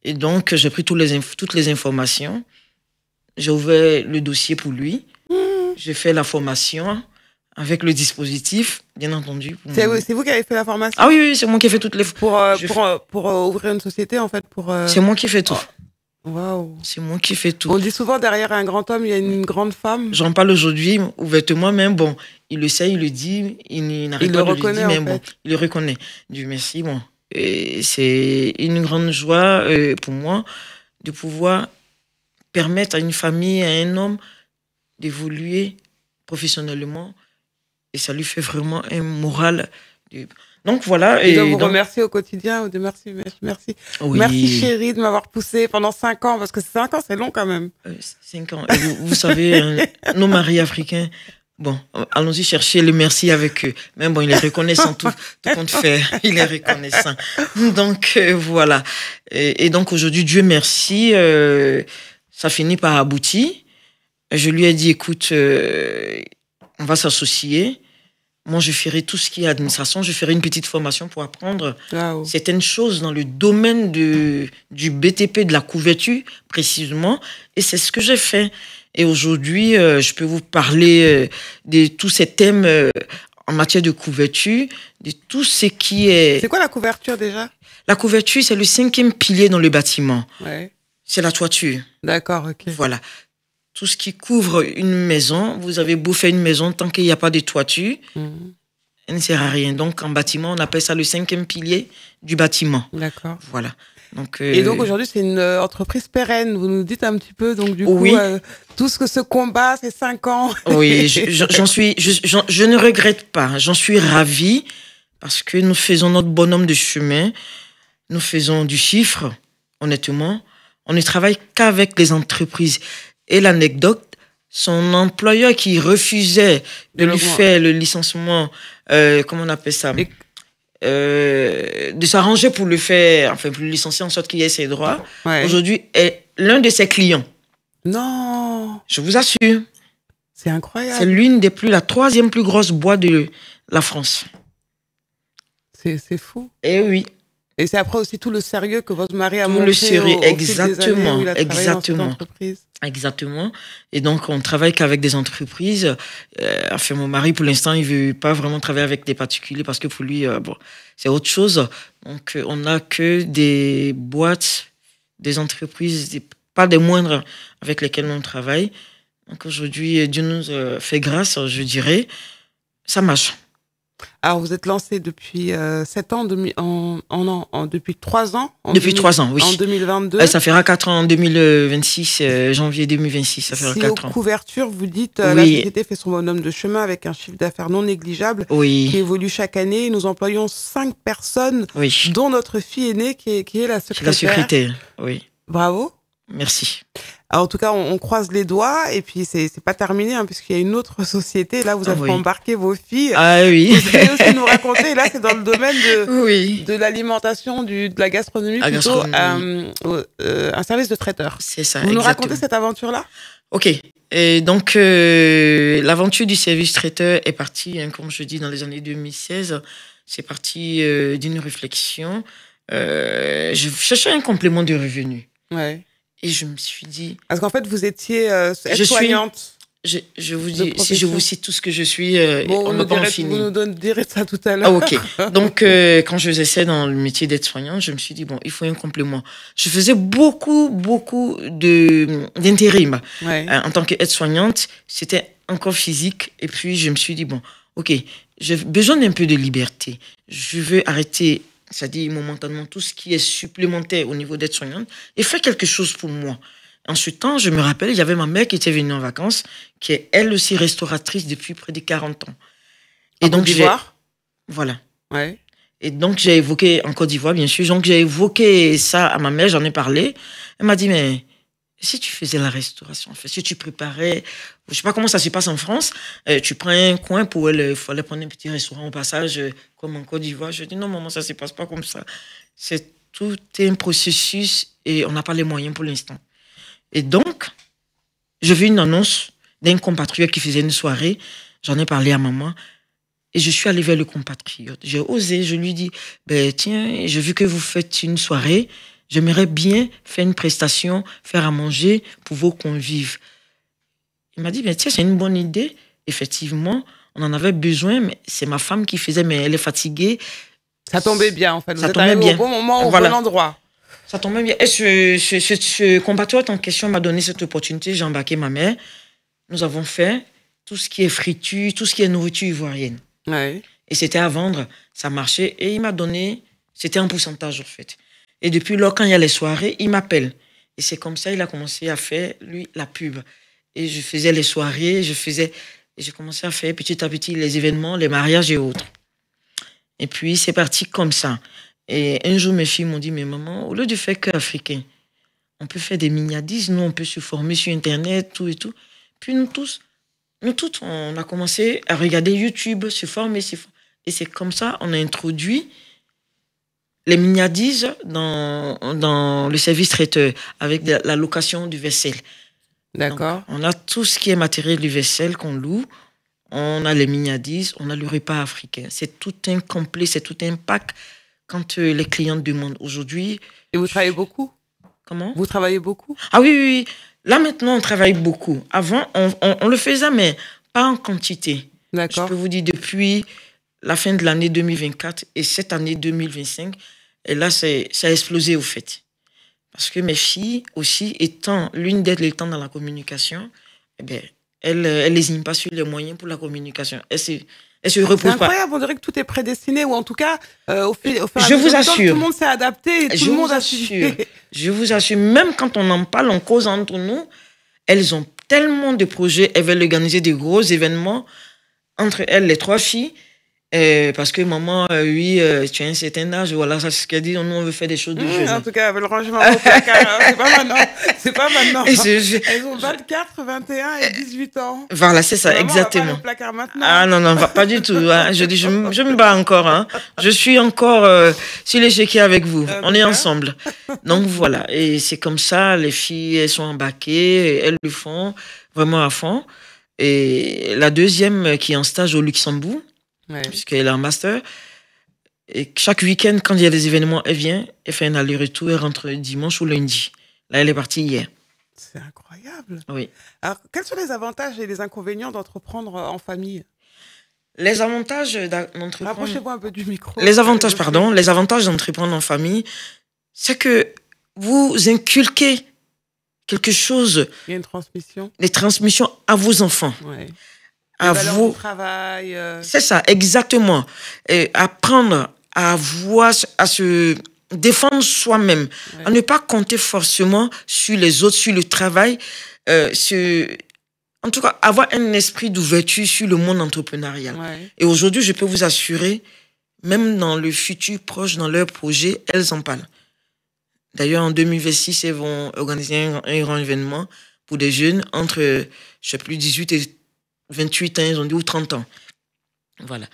Et donc, j'ai pris toutes les informations. J'ai ouvert le dossier pour lui. J'ai fait la formation avec le dispositif, bien entendu. C'est vous qui avez fait la formation? Ah oui, c'est moi qui ai fait toutes les... Pour ouvrir une société, en fait, C'est moi qui fais tout. Waouh. C'est moi qui fais tout. On dit souvent, derrière un grand homme, il y a une grande femme. J'en parle aujourd'hui ouvertement, mais bon, il le sait, il le dit, il n'arrête pas de le dire, mais bon, il le reconnaît. Dieu merci, bon. Et c'est une grande joie pour moi de pouvoir permettre à une famille, à un homme d'évoluer professionnellement. Et ça lui fait vraiment un moral. Donc voilà. Et donc, vous remercier au quotidien. Merci. Oui. Merci chérie de m'avoir poussé pendant 5 ans, parce que 5 ans, c'est long quand même. 5 ans. Et vous savez, nos maris africains, bon, allons-y chercher le merci avec eux. Mais bon, il est reconnaissant tout compte fait. Il est reconnaissant. Donc voilà. Et donc aujourd'hui, Dieu merci, ça finit par aboutir. Je lui ai dit, écoute, on va s'associer. Moi, je ferai tout ce qui est administration. Je ferai une petite formation pour apprendre certaines choses dans le domaine du BTP, de la couverture, précisément. Et c'est ce que j'ai fait. Et aujourd'hui, je peux vous parler de tous ces thèmes en matière de couverture, de tout ce qui est... C'est quoi la couverture déjà? La couverture, c'est le 5e pilier dans le bâtiment. Ouais. C'est la toiture. D'accord, ok. Voilà. Tout ce qui couvre une maison, vous avez beau faire une maison, tant qu'il n'y a pas de toiture, elle ne sert à rien. Donc, en bâtiment, on appelle ça le 5e pilier du bâtiment. D'accord. Voilà. Donc, et donc, aujourd'hui, c'est une entreprise pérenne. Vous nous dites un petit peu, donc, du oui. coup, tout ce que ce combat, ces 5 ans. Oui, je ne regrette pas. J'en suis ravie parce que nous faisons notre bonhomme de chemin. Nous faisons du chiffre, honnêtement. On ne travaille qu'avec les entreprises. Et l'anecdote, son employeur qui refusait de lui faire le licenciement, comment on appelle ça, de s'arranger pour le faire, enfin pour le licencier en sorte qu'il ait ses droits, aujourd'hui est l'un de ses clients. Non. Je vous assure. C'est incroyable. C'est la 3e plus grosse boîte de la France. C'est fou. Eh oui. Et c'est après aussi tout le sérieux que votre mari a montré. Tout le sérieux, exactement. Exactement. Et donc, on travaille qu'avec des entreprises. Enfin, mon mari, pour l'instant, il veut pas vraiment travailler avec des particuliers parce que pour lui, c'est autre chose. Donc, on n'a que des boîtes, des entreprises, pas des moindres avec lesquelles on travaille. Donc, aujourd'hui, Dieu nous fait grâce, je dirais. Ça marche. Alors, vous êtes lancé depuis 7 ans, depuis 3 ans. Depuis 3 ans, oui. En 2022. Ça fera 4 ans en 2026, janvier 2026, ça fera 4 ans. Couverture, vous dites, la société fait son bonhomme de chemin avec un chiffre d'affaires non négligeable qui évolue chaque année. Nous employons 5 personnes, dont notre fille aînée qui est la secrétaire. La secrétaire, oui. Bravo. Merci. Alors, en tout cas, on croise les doigts et puis c'est pas terminé puisqu'il y a une autre société. Là, vous avez embarqué vos filles. Ah oui. Vous allez aussi nous raconter. Là, c'est dans le domaine de l'alimentation, de la gastronomie, plutôt un service de traiteur. C'est ça. Vous nous racontez cette aventure-là? Ok. Et donc, l'aventure du service traiteur est partie, comme je dis, dans les années 2016. C'est parti d'une réflexion. Je cherchais un complément de revenu. Ouais. Et je me suis dit... Parce qu'en fait, vous étiez soignante. je vous dis, si je vous cite tout ce que je suis, bon, on ne peut pas en finir. Vous nous direz ça tout à l'heure. Ah, ok. Donc, quand je faisais dans le métier d'aide-soignante, je me suis dit, bon, il faut un complément. Je faisais beaucoup d'intérim. Ouais. En tant qu'aide-soignante, c'était encore physique. Et puis, je me suis dit, bon, ok, j'ai besoin d'un peu de liberté. Je veux arrêter, c'est-à-dire momentanément, tout ce qui est supplémentaire au niveau d'aide-soignante et faire quelque chose pour moi. En ce temps, je me rappelle, il y avait ma mère qui était venue en vacances, qui est elle aussi restauratrice depuis près de 40 ans. Et donc, Côte d'Ivoire. Voilà. Ouais. Et donc, j'ai évoqué, en Côte d'Ivoire, bien sûr, donc j'ai évoqué ça à ma mère, j'en ai parlé. Elle m'a dit, mais si tu faisais la restauration, en fait, si tu préparais, je sais pas comment ça se passe en France, tu prends un coin pour elle, il fallait prendre un petit restaurant au passage, comme en Côte d'Ivoire. Je dis, non, maman, ça se passe pas comme ça. C'est tout un processus et on n'a pas les moyens pour l'instant. Et donc, j'ai vu une annonce d'un compatriote qui faisait une soirée. J'en ai parlé à maman. Et je suis allée vers le compatriote. J'ai osé, je lui dis, ben, tiens, j'ai vu que vous faites une soirée. J'aimerais bien faire une prestation, faire à manger pour vos convives. Il m'a dit, ben, tiens, c'est une bonne idée. Effectivement, on en avait besoin, mais c'est ma femme qui faisait, mais elle est fatiguée. Ça tombait bien, en fait. Vous Ça êtes tombait arrivé bien. au bon moment, au Voilà. bon endroit. Ça tombait bien. Et ce compatriote en question m'a donné cette opportunité. J'ai embarqué ma mère. Nous avons fait tout ce qui est friture, tout ce qui est nourriture ivoirienne. Ouais. Et c'était à vendre. Ça marchait. Et il m'a donné... C'était un pourcentage, en fait. Et depuis lors, quand il y a les soirées, il m'appelle. Et c'est comme ça qu'il a commencé à faire, lui, la pub. Et je faisais les soirées, j'ai commencé à faire petit à petit les événements, les mariages et autres. Et puis, c'est parti comme ça. Et un jour, mes filles m'ont dit, mais maman, au lieu de faire qu'africain, on peut faire des mignadises, nous, on peut se former sur Internet, tout et tout. Puis nous toutes, on a commencé à regarder YouTube, se former. Et c'est comme ça, on a introduit les mignadises dans le service traiteur, avec la location du vaisselle. D'accord. Donc, on a tout ce qui est matériel du vaisselle qu'on loue. On a les mignadises, on a le repas africain. C'est tout un complet, c'est tout un pack quand les clients demandent aujourd'hui. Et vous travaillez beaucoup? Comment? Vous travaillez beaucoup? Ah oui. Là, maintenant, on travaille beaucoup. Avant, on le faisait, mais pas en quantité. D'accord. Je peux vous dire, depuis la fin de l'année 2024 et cette année 2025, et là, ça a explosé, au fait. Parce que mes filles, aussi, étant l'une d'elles étant dans la communication, eh bien, elles n'hésitent pas sur les moyens pour la communication. Elles se reposent C'est pas. incroyable, on dirait que tout est prédestiné, ou en tout cas, au fur et à Je mesure vous du temps, assure. tout le monde s'est adapté, et tout Je le monde vous a assure. suivi. Je vous assure, même quand on en parle, on cause entre nous, elles ont tellement de projets, elles veulent organiser des gros événements entre elles, les trois filles. Parce que maman, oui, tu as un certain âge, voilà, ça c'est ce qu'elle dit, nous on veut faire des choses de jeunes. En tout cas, le rangement au placard, c'est pas maintenant. C'est pas maintenant. Elles ont 24, 21 et 18 ans. Voilà, c'est ça, Maman, exactement. on va pas au placard maintenant. Ah non, pas du tout. Hein. Je dis, je me bats encore. Hein. Je suis encore sur l'échiquier avec vous. On est ensemble. Donc voilà, et c'est comme ça, les filles, elles sont embarquées, elles le font vraiment à fond. Et la deuxième qui est en stage au Luxembourg, Ouais. puisqu'elle est en master, et chaque week-end, quand il y a des événements, elle vient, elle fait un aller-retour, elle rentre dimanche ou lundi. Là, elle est partie hier. C'est incroyable. Oui. Alors, quels sont les avantages et les inconvénients d'entreprendre en famille? Les avantages d'entreprendre... Rapprochez-vous un peu du micro. Les avantages d'entreprendre en famille, c'est que vous inculquez quelque chose, Il y a une transmission. les transmissions à vos enfants, Ouais. à Les valeurs vous. du travail. C'est ça, exactement. Et apprendre à voir, à se défendre soi-même, Ouais. à ne pas compter forcément sur les autres, sur le travail, en tout cas, avoir un esprit d'ouverture sur le monde entrepreneurial. Ouais. Et aujourd'hui, je peux vous assurer, même dans le futur proche, dans leurs projets, elles en parlent. D'ailleurs, en 2026, elles vont organiser un grand événement pour des jeunes entre, je sais plus, 18 et 28 ans, ils ont dit, ou 30 ans. Voilà.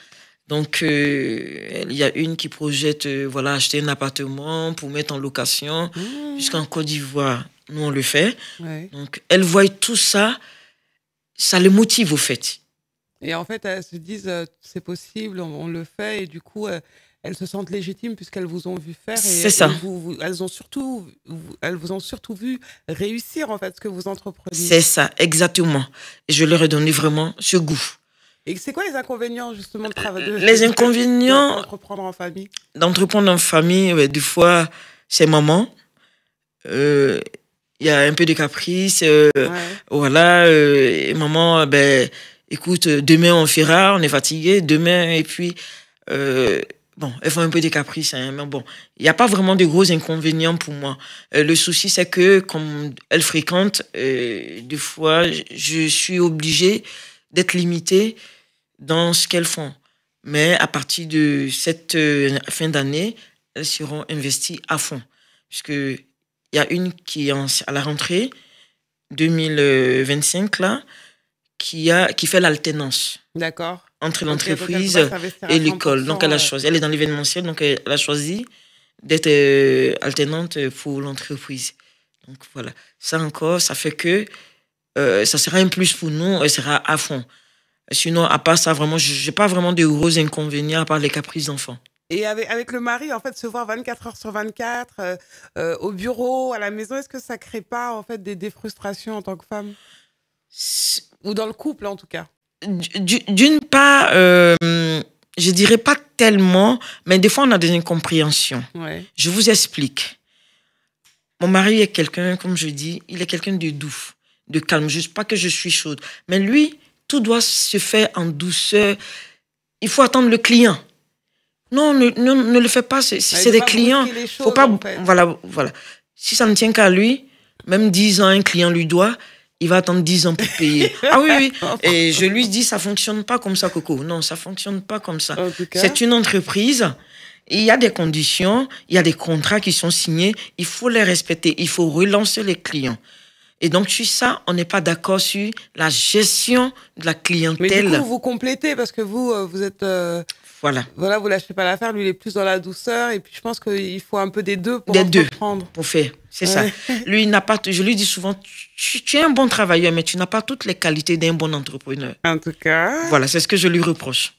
Donc, il y a une qui projette acheter un appartement pour mettre en location, jusqu'en Côte d'Ivoire. Nous, on le fait. Ouais. Donc, elles voient tout ça, ça les motive, au fait. Et en fait, elles se disent, c'est possible, on le fait, et du coup, elles se sentent légitimes puisqu'elles vous ont vu faire. C'est ça. Elles vous ont surtout vu réussir, en fait, ce que vous entreprenez. C'est ça, exactement. Et je leur ai donné vraiment ce goût. Et c'est quoi les inconvénients, justement, de travailler Les inconvénients d'entreprendre en famille? D'entreprendre en famille, des fois, c'est maman. Il y a un peu de caprice. Voilà. Et maman, écoute, demain on fera, on est fatigué. Demain, et puis, bon, elles font un peu de caprice. Hein, mais bon, il n'y a pas vraiment de gros inconvénients pour moi. Le souci, c'est que, comme elles fréquentent, des fois, je suis obligée d'être limitée dans ce qu'elles font. Mais à partir de cette fin d'année, elles seront investies à fond. Puisqu'il y a une qui est à la rentrée 2025, là, qui fait l'alternance. D'accord. Entre l'entreprise et l'école. Donc, elle a choisi. Elle est dans l'événementiel, donc elle a choisi d'être alternante pour l'entreprise. Donc, voilà. Ça encore, ça fait que ça sera un plus pour nous, elle sera à fond. Sinon, à part ça, vraiment, je n'ai pas vraiment de gros inconvénients à part les caprices d'enfants. Et avec le mari, en fait, se voir 24 heures sur 24, au bureau, à la maison, est-ce que ça ne crée pas, en fait, des frustrations en tant que femme? Ou dans le couple, en tout cas? D'une part, je dirais pas tellement, mais des fois, on a des incompréhensions. Ouais. Je vous explique. Mon mari est quelqu'un, comme je dis, il est quelqu'un de doux, de calme. Juste pas que je suis chaude. Mais lui, tout doit se faire en douceur. Il faut attendre le client. Non, ne le fais pas, c'est des clients. Faut pas, en fait. Voilà. Si ça ne tient qu'à lui, même 10 ans, un client lui doit, il va attendre 10 ans pour payer. Ah oui. Et je lui dis, ça ne fonctionne pas comme ça, Coco. Non, ça ne fonctionne pas comme ça. C'est une entreprise. Il y a des conditions, il y a des contrats qui sont signés. Il faut les respecter. Il faut relancer les clients. Et donc, sur ça, on n'est pas d'accord sur la gestion de la clientèle. Mais du coup, vous complétez parce que vous êtes... Voilà, vous lâchez pas l'affaire. Lui, il est plus dans la douceur. Et puis, je pense qu'il faut un peu des deux pour entreprendre. Pour faire, c'est ça. Lui, il n'a pas... Je lui dis souvent, tu es un bon travailleur, mais tu n'as pas toutes les qualités d'un bon entrepreneur. En tout cas... Voilà, c'est ce que je lui reproche.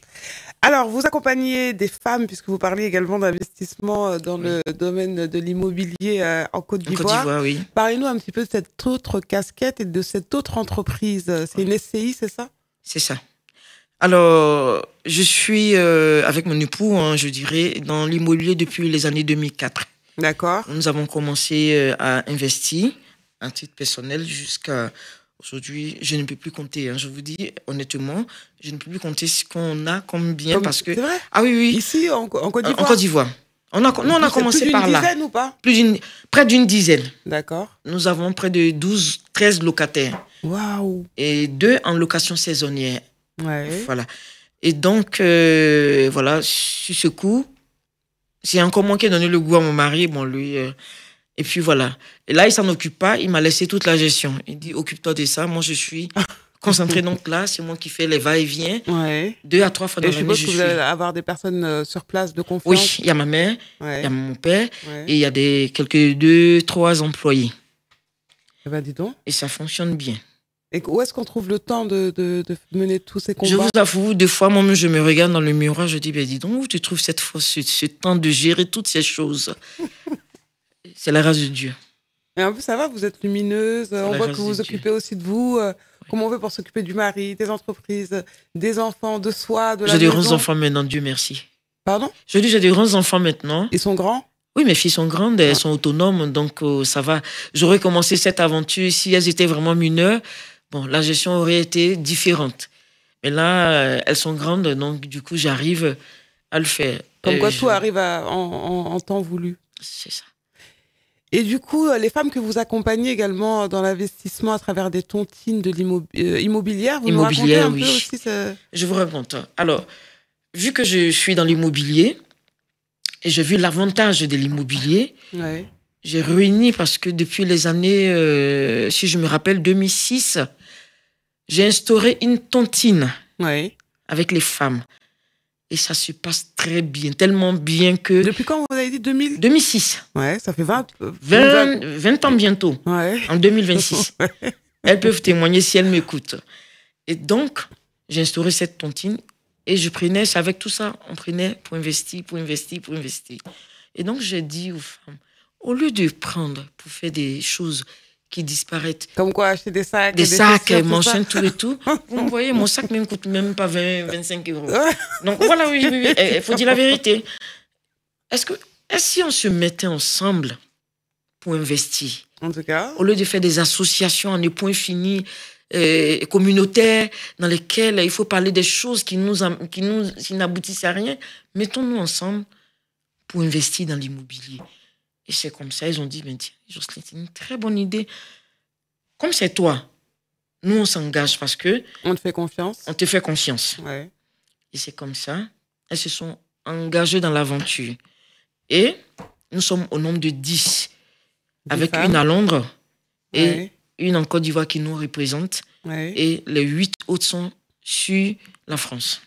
Alors, vous accompagnez des femmes, puisque vous parlez également d'investissement dans le domaine de l'immobilier en Côte d'Ivoire. En Côte d'Ivoire, oui. Parlez-nous un petit peu de cette autre casquette et de cette autre entreprise. C'est une SCI, c'est ça? C'est ça. Alors, je suis avec mon époux, je dirais, dans l'immobilier depuis les années 2004. D'accord. Nous avons commencé à investir à titre personnel jusqu'à... Aujourd'hui, je ne peux plus compter. Je vous dis honnêtement, je ne peux plus compter ce qu'on a comme bien parce que... C'est vrai? Ah oui. Ici, en Côte d'Ivoire? En Côte d'Ivoire. On a commencé par là. Plus d'une dizaine ou pas? Près d'une dizaine. D'accord. Nous avons près de 13 locataires. Waouh. Et 2 en location saisonnière. Ouais. Voilà. Et donc, voilà, sur ce coup, c'est encore moi qui ai donné le goût à mon mari. Bon, lui... Et puis voilà. Et là, il s'en occupe pas. Il m'a laissé toute la gestion. Il dit, occupe-toi de ça. Moi, je suis concentrée donc là. C'est moi qui fais les va-et-vient. 2 à 3 fois dans l'année. Et je suppose que vous allez avoir des personnes sur place de confiance. Oui, il y a ma mère, il y a mon père, et il y a quelques 2, 3 employés. Eh ben, dis donc. Et ça fonctionne bien. Et où est-ce qu'on trouve le temps de mener tous ces combats? Je vous avoue, des fois, moi-même, je me regarde dans le miroir, je dis, dis donc, où tu trouves ce temps de gérer toutes ces choses? C'est la grâce de Dieu. Et en plus, ça va, vous êtes lumineuse. On voit que vous vous occupez aussi de vous. Comment on fait pour s'occuper du mari, des entreprises, des enfants, de soi, de la maison? J'ai des grands enfants maintenant, Dieu merci. Pardon? Je dis, j'ai des grands enfants maintenant. Ils sont grands? Oui, mes filles sont grandes, elles sont autonomes, donc ça va. J'aurais commencé cette aventure, si elles étaient vraiment mineures, bon, la gestion aurait été différente. Mais là, elles sont grandes, donc du coup, j'arrive à le faire. Comme quoi, tout arrive en temps voulu. C'est ça. Et du coup, les femmes que vous accompagnez également dans l'investissement à travers des tontines de immobilière, vous nous racontez un peu aussi Je vous raconte. Alors, vu que je suis dans l'immobilier, et j'ai vu l'avantage de l'immobilier, j'ai réuni, parce que depuis les années, si je me rappelle, 2006, j'ai instauré une tontine avec les femmes. Et ça se passe très bien, tellement bien que... Depuis quand vous avez dit 2006. Ouais, ça fait 20 ans bientôt, en 2026. Elles peuvent témoigner si elles m'écoutent. Et donc, j'ai instauré cette tontine Et je prenais, c'est avec tout ça, on prenait pour investir. Et donc, j'ai dit aux femmes, au lieu de prendre pour faire des choses qui disparaissent. Comme quoi, acheter des sacs. Des sacs, machin, tout et tout. Vous voyez, mon sac ne coûte même pas 25 euros. Donc voilà, oui, il faut dire la vérité. Est-ce si on se mettait ensemble pour investir, en tout cas, au lieu de faire des associations en des points finis, communautaires, dans lesquelles il faut parler des choses qui n'aboutissent à rien, mettons-nous ensemble pour investir dans l'immobilier. Et c'est comme ça, ils ont dit, mais tiens, Jocelyne, c'est une très bonne idée. Comme c'est toi, nous, on s'engage parce que... On te fait confiance. On te fait confiance. Ouais. Et c'est comme ça, elles se sont engagées dans l'aventure. Et nous sommes au nombre de 10, avec une à Londres et une en Côte d'Ivoire qui nous représente. Ouais. Et les 8 autres sont sur la France.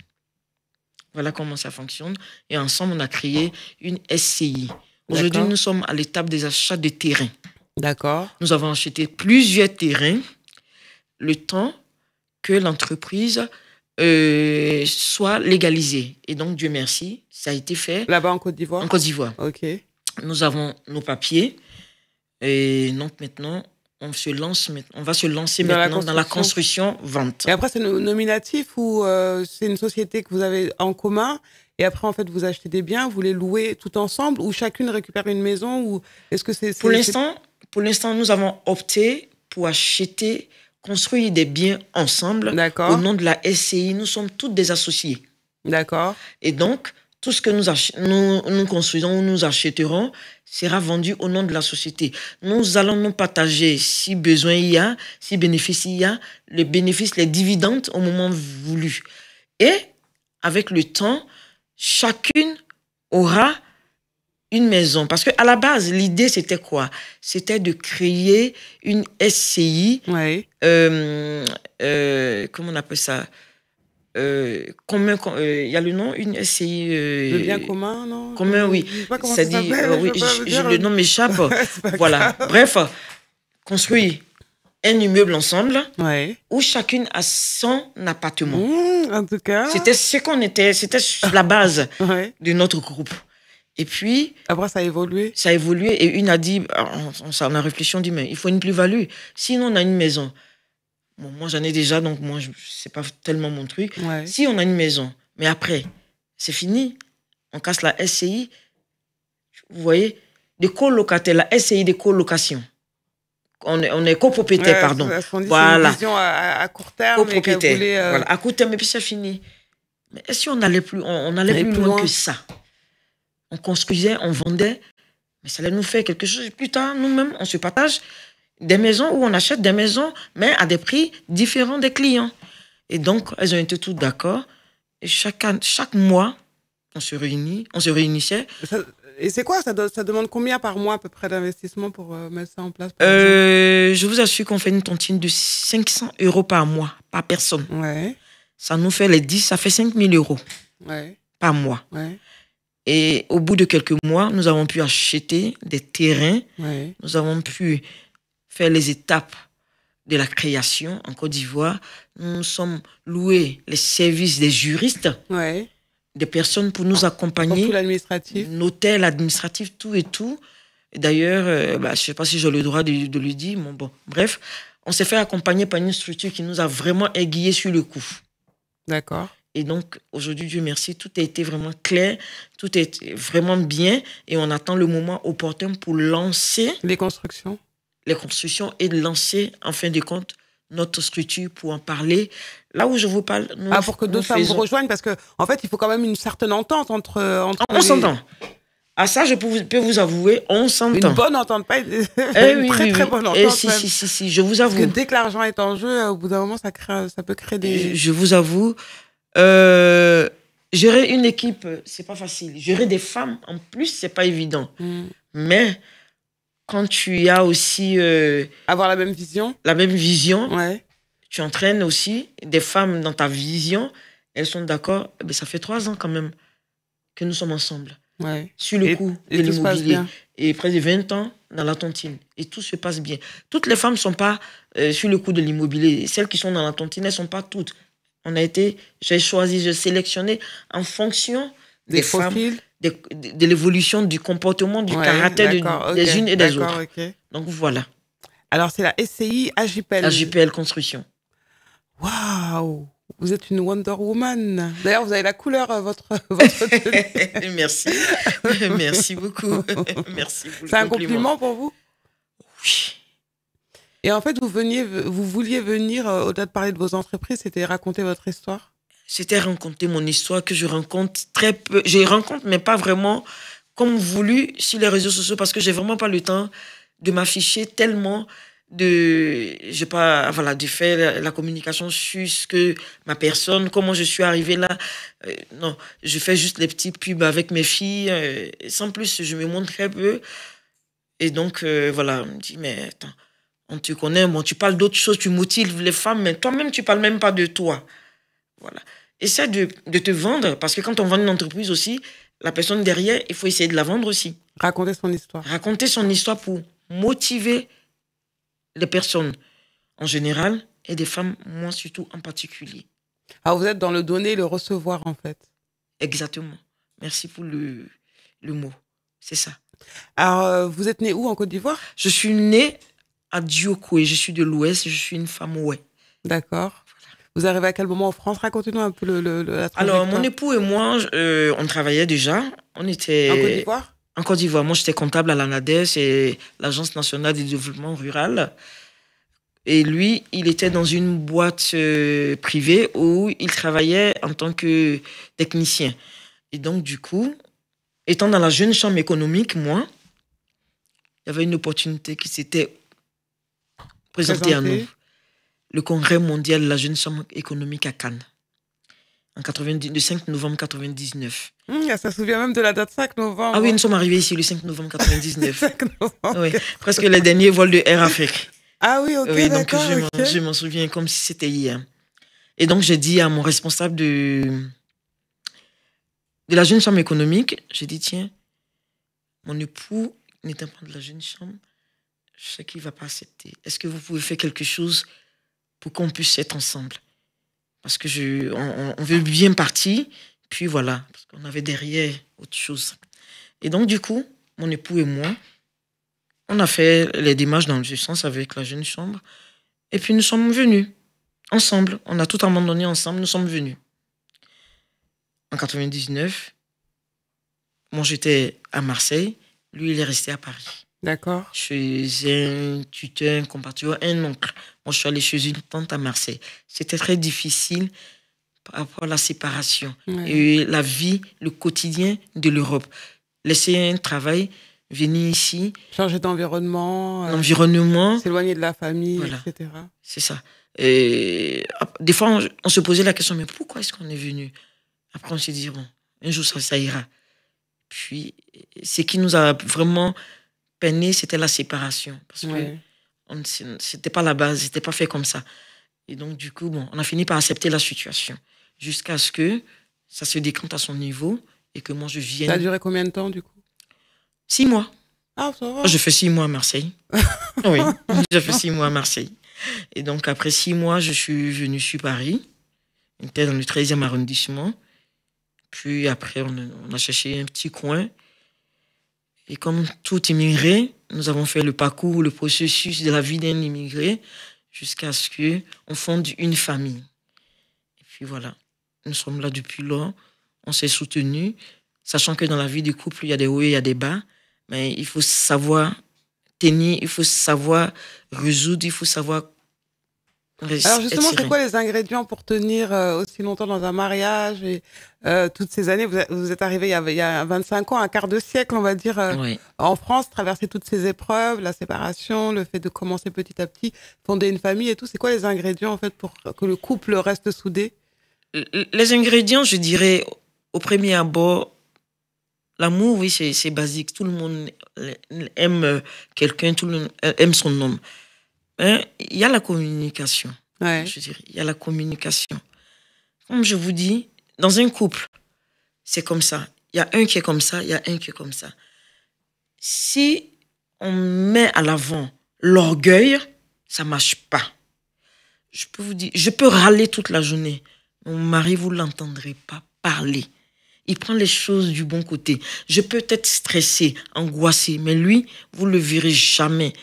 Voilà comment ça fonctionne. Et ensemble, on a créé une SCI. Aujourd'hui, nous sommes à l'étape des achats de terrains. D'accord. Nous avons acheté plusieurs terrains, le temps que l'entreprise soit légalisée. Et donc, Dieu merci, ça a été fait. Là-bas en Côte d'Ivoire? En Côte d'Ivoire. OK. Nous avons nos papiers. Et donc, maintenant, on va se lancer maintenant dans la construction-vente. Et après, c'est nominatif ou c'est une société que vous avez en commun? Et après, en fait, vous achetez des biens, vous les louez tout ensemble ou chacune récupère une maison ou est-ce que c'est... Pour l'instant, nous avons opté pour construire des biens ensemble. D'accord. Au nom de la SCI. Nous sommes toutes des associés. D'accord. Et donc, tout ce que nous construisons ou nous achèterons sera vendu au nom de la société. Nous allons nous partager, si besoin il y a, si bénéfice il y a, les bénéfices, les dividendes au moment voulu. Et avec le temps, chacune aura une maison. Parce qu'à la base, l'idée, c'était quoi? C'était de créer une SCI. Oui. Comment on appelle ça? Il y a le nom, une SCI. Le bien commun, non? Commun, oui. Je sais pas comment ça s'appelle. Oui, le nom m'échappe. Voilà. Bref, construire un immeuble ensemble où chacune a son appartement. En tout cas. C'était sur la base de notre groupe. Et puis... Après, ça a évolué. Ça a évolué et une a dit, on a réfléchi, on dit, mais il faut une plus-value. Sinon, on a une maison. Bon, moi, j'en ai déjà, donc moi, c'est pas tellement mon truc. Ouais. Si on a une maison, mais après, c'est fini. On casse la SCI. Vous voyez, des colocataires, la SCI des colocations. On est copropriétaire, pardon. Voilà. C'est une vision à court terme. Copropriétaire. Voilà, à court terme, et puis c'est fini. Mais est-ce qu'on allait plus loin que ça? On construisait, on vendait, mais ça allait nous faire quelque chose. Plus tard, nous-mêmes, on se partage des maisons où on achète des maisons, mais à des prix différents des clients. Et donc, elles ont été toutes d'accord. Et chaque mois, on se réunissait. Et c'est quoi? Ça demande combien par mois à peu près d'investissement pour mettre ça en place? Je vous assure qu'on fait une tontine de 500 € par mois, par personne. Ouais. Ça nous fait les 10, ça fait 5 000 € par mois. Ouais. Et au bout de quelques mois, nous avons pu acheter des terrains. Ouais. Nous avons pu faire les étapes de la création en Côte d'Ivoire. Nous sommes loués les services des juristes, des personnes pour nous accompagner. Pour tout l'administratif. Notaire, l'administratif, tout et tout. Et d'ailleurs, je ne sais pas si j'ai le droit de le dire. Bon, bref, on s'est fait accompagner par une structure qui nous a vraiment aiguillés sur le coup. D'accord. Et donc, aujourd'hui, Dieu merci, tout a été vraiment clair, tout est vraiment bien et on attend le moment opportun pour lancer les constructions et de lancer, en fin de compte, notre structure pour en parler. Là où je vous parle... pour que d'autres femmes vous rejoignent, parce qu'en fait, il faut quand même une certaine entente entre on s'entend. À ça, je peux vous avouer, on s'entend. Une bonne entente, pas une très bonne entente. Si, je vous avoue. Parce que dès que l'argent est en jeu, au bout d'un moment, ça peut créer des... Je vous avoue... gérer une équipe, c'est pas facile. Gérer des femmes, en plus, c'est pas évident. Mais quand tu as aussi... avoir la même vision. Tu entraînes aussi des femmes dans ta vision. Elles sont d'accord. Ça fait 3 ans quand même que nous sommes ensemble. Sur le coup de l'immobilier. Et près de 20 ans dans la tontine. Et tout se passe bien. Toutes les femmes ne sont pas sur le coup de l'immobilier. Celles qui sont dans la tontine, elles ne sont pas toutes. J'ai choisi, j'ai sélectionné en fonction des femmes, profils. de l'évolution du comportement, du caractère des unes et des autres. Okay. Donc voilà. Alors c'est la SCI AJPL. AJPL Construction. Waouh! Vous êtes une Wonder Woman. D'ailleurs, vous avez la couleur, votre tenue. Merci. Merci beaucoup. Merci pour le compliment. C'est un compliment pour vous? Oui. Et en fait, vous vouliez venir, au-delà de parler de vos entreprises, c'était raconter votre histoire? C'était raconter mon histoire que je rencontre très peu. Je rencontre, mais pas vraiment comme voulu sur les réseaux sociaux parce que j'ai vraiment pas le temps de m'afficher tellement de faire la communication sur ce que ma personne, comment je suis arrivée là. Non, je fais juste les petits pubs avec mes filles. Sans plus, je me montre très peu. Et donc, voilà, on me dit, mais attends, on te connaît, bon, tu parles d'autres choses, tu motives les femmes, mais toi-même, tu parles même pas de toi. Voilà. Essaie de te vendre, parce que quand on vend une entreprise aussi, la personne derrière, il faut essayer de la vendre aussi. Raconter son histoire. Raconter son histoire pour motiver les personnes en général et des femmes, moi surtout en particulier. Alors vous êtes dans le donner et le recevoir en fait. Exactement. Merci pour le mot. C'est ça. Alors vous êtes née où en Côte d'Ivoire? Je suis née à Diokoué, je suis de l'Ouest, je suis une femme ouai. D'accord. Voilà. Vous arrivez à quel moment en France? Racontez-nous un peu la trajectoire. Alors mon époux et moi, on travaillait déjà. On était... En Côte d'Ivoire? En Côte d'Ivoire. Moi, j'étais comptable à l'ANADES, c'est l'Agence nationale du développement rural. Et lui, il était dans une boîte privée où il travaillait en tant que technicien. Et donc, du coup, étant dans la jeune chambre économique, moi, il y avait une opportunité qui s'était présentée à nous. Le congrès mondial de la jeune chambre économique à Cannes. Le 5 novembre 1999. Ça se souvient même de la date 5 novembre. Ah oui, nous sommes arrivés ici le 5 novembre 1999. 5 novembre. Oui, presque les derniers vols de Air Afrique. Ah oui, ok, oui, donc d'accord. Je m'en souviens comme si c'était hier. Et donc, j'ai dit à mon responsable de la jeune chambre économique, j'ai dit, tiens, mon époux n'étant pas de la jeune chambre, je sais qu'il ne va pas accepter. Est-ce que vous pouvez faire quelque chose pour qu'on puisse être ensemble? Parce que on veut bien partir, puis voilà, parce qu'on avait derrière autre chose. Et donc, du coup, mon époux et moi, on a fait les démarches dans le sens avec la jeune chambre, et puis nous sommes venus ensemble. On a tout abandonné ensemble, nous sommes venus. En 99, moi j'étais à Marseille, lui il est resté à Paris. D'accord. Chez un tuteur, un compatriote, un oncle. Moi, je suis allée chez une tante à Marseille. C'était très difficile par rapport à la séparation et la vie, le quotidien de l'Europe. Laisser un travail, venir ici. Changer d'environnement. L'environnement. S'éloigner de la famille, voilà. etc. C'est ça. Et des fois, on se posait la question, mais pourquoi est-ce qu'on est venu? Après, on s'est dit, bon, un jour, ça ira. Puis, ce qui nous a vraiment peiné, c'était la séparation. Parce que c'était pas la base, c'était pas fait comme ça. Et donc, du coup, bon, on a fini par accepter la situation. Jusqu'à ce que ça se décante à son niveau et que moi, je vienne... Ça a duré combien de temps, du coup? 6 mois. Ah, ça va. Je fais 6 mois à Marseille. Oui, j'ai fait 6 mois à Marseille. Et donc, après 6 mois, je suis venue sur Paris. J'étais dans le 13e arrondissement. Puis après, on a cherché un petit coin. Et comme tout immigré, nous avons fait le parcours, le processus de la vie d'un immigré jusqu'à ce qu'on fonde une famille. Et puis voilà, nous sommes là depuis lors. On s'est soutenus, sachant que dans la vie du couple, il y a des hauts et il y a des bas. Mais il faut savoir tenir, il faut savoir résoudre, il faut savoir... Alors justement, c'est quoi les ingrédients pour tenir aussi longtemps dans un mariage et toutes ces années? Vous êtes arrivé il y a 25 ans, un quart de siècle, on va dire, en France, traverser toutes ces épreuves, la séparation, le fait de commencer petit à petit, fonder une famille et tout. C'est quoi les ingrédients en fait pour que le couple reste soudé? Les ingrédients, je dirais, au premier abord, l'amour, oui, c'est basique. Tout le monde aime quelqu'un, tout le monde aime son homme. Il y a la communication. Je dirais, il y a la communication. Comme je vous dis, dans un couple, c'est comme ça. Il y a un qui est comme ça, il y a un qui est comme ça. Si on met à l'avant l'orgueil, ça ne marche pas. Je peux vous dire, je peux râler toute la journée, Mon mari, vous ne l'entendrez pas parler. Il prend les choses du bon côté. Je peux être stressée, angoissée, mais lui, vous ne le verrez jamais.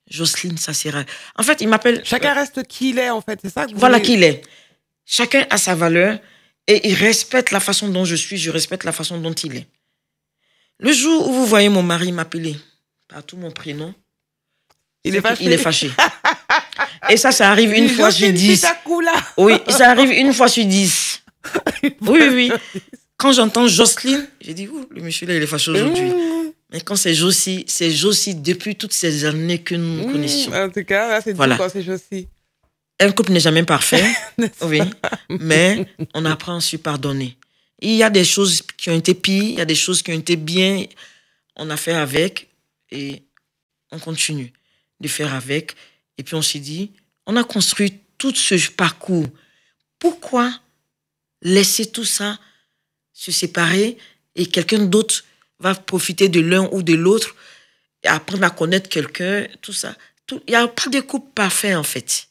Jocelyne, ça sera... En fait, il m'appelle... Chacun reste qui il est, en fait. C'est ça que vous Voilà voulez... qui il est. Chacun a sa valeur et il respecte la façon dont je suis, je respecte la façon dont il est. Le jour où vous voyez mon mari m'appeler par tout mon prénom, Il est fâché. il est fâché. Et ça arrive une fois sur 10. Coula. Oui, ça arrive une fois sur 10. Oui. Quand j'entends Jocelyne, j'ai dit, le monsieur là, il est fâché aujourd'hui. Mais quand c'est Jocy depuis toutes ces années que nous nous connaissions. En tout cas, là, c'est Voilà. tout quand c'est Jocy. Un couple n'est jamais parfait, oui, mais on apprend à se pardonner. Il y a des choses qui ont été pires, il y a des choses qui ont été bien, on a fait avec et on continue de faire avec. Et puis on s'est dit, on a construit tout ce parcours. Pourquoi laisser tout ça se séparer et quelqu'un d'autre va profiter de l'un ou de l'autre et apprendre à connaître quelqu'un, tout ça. Il n'y a pas de couple parfait en fait.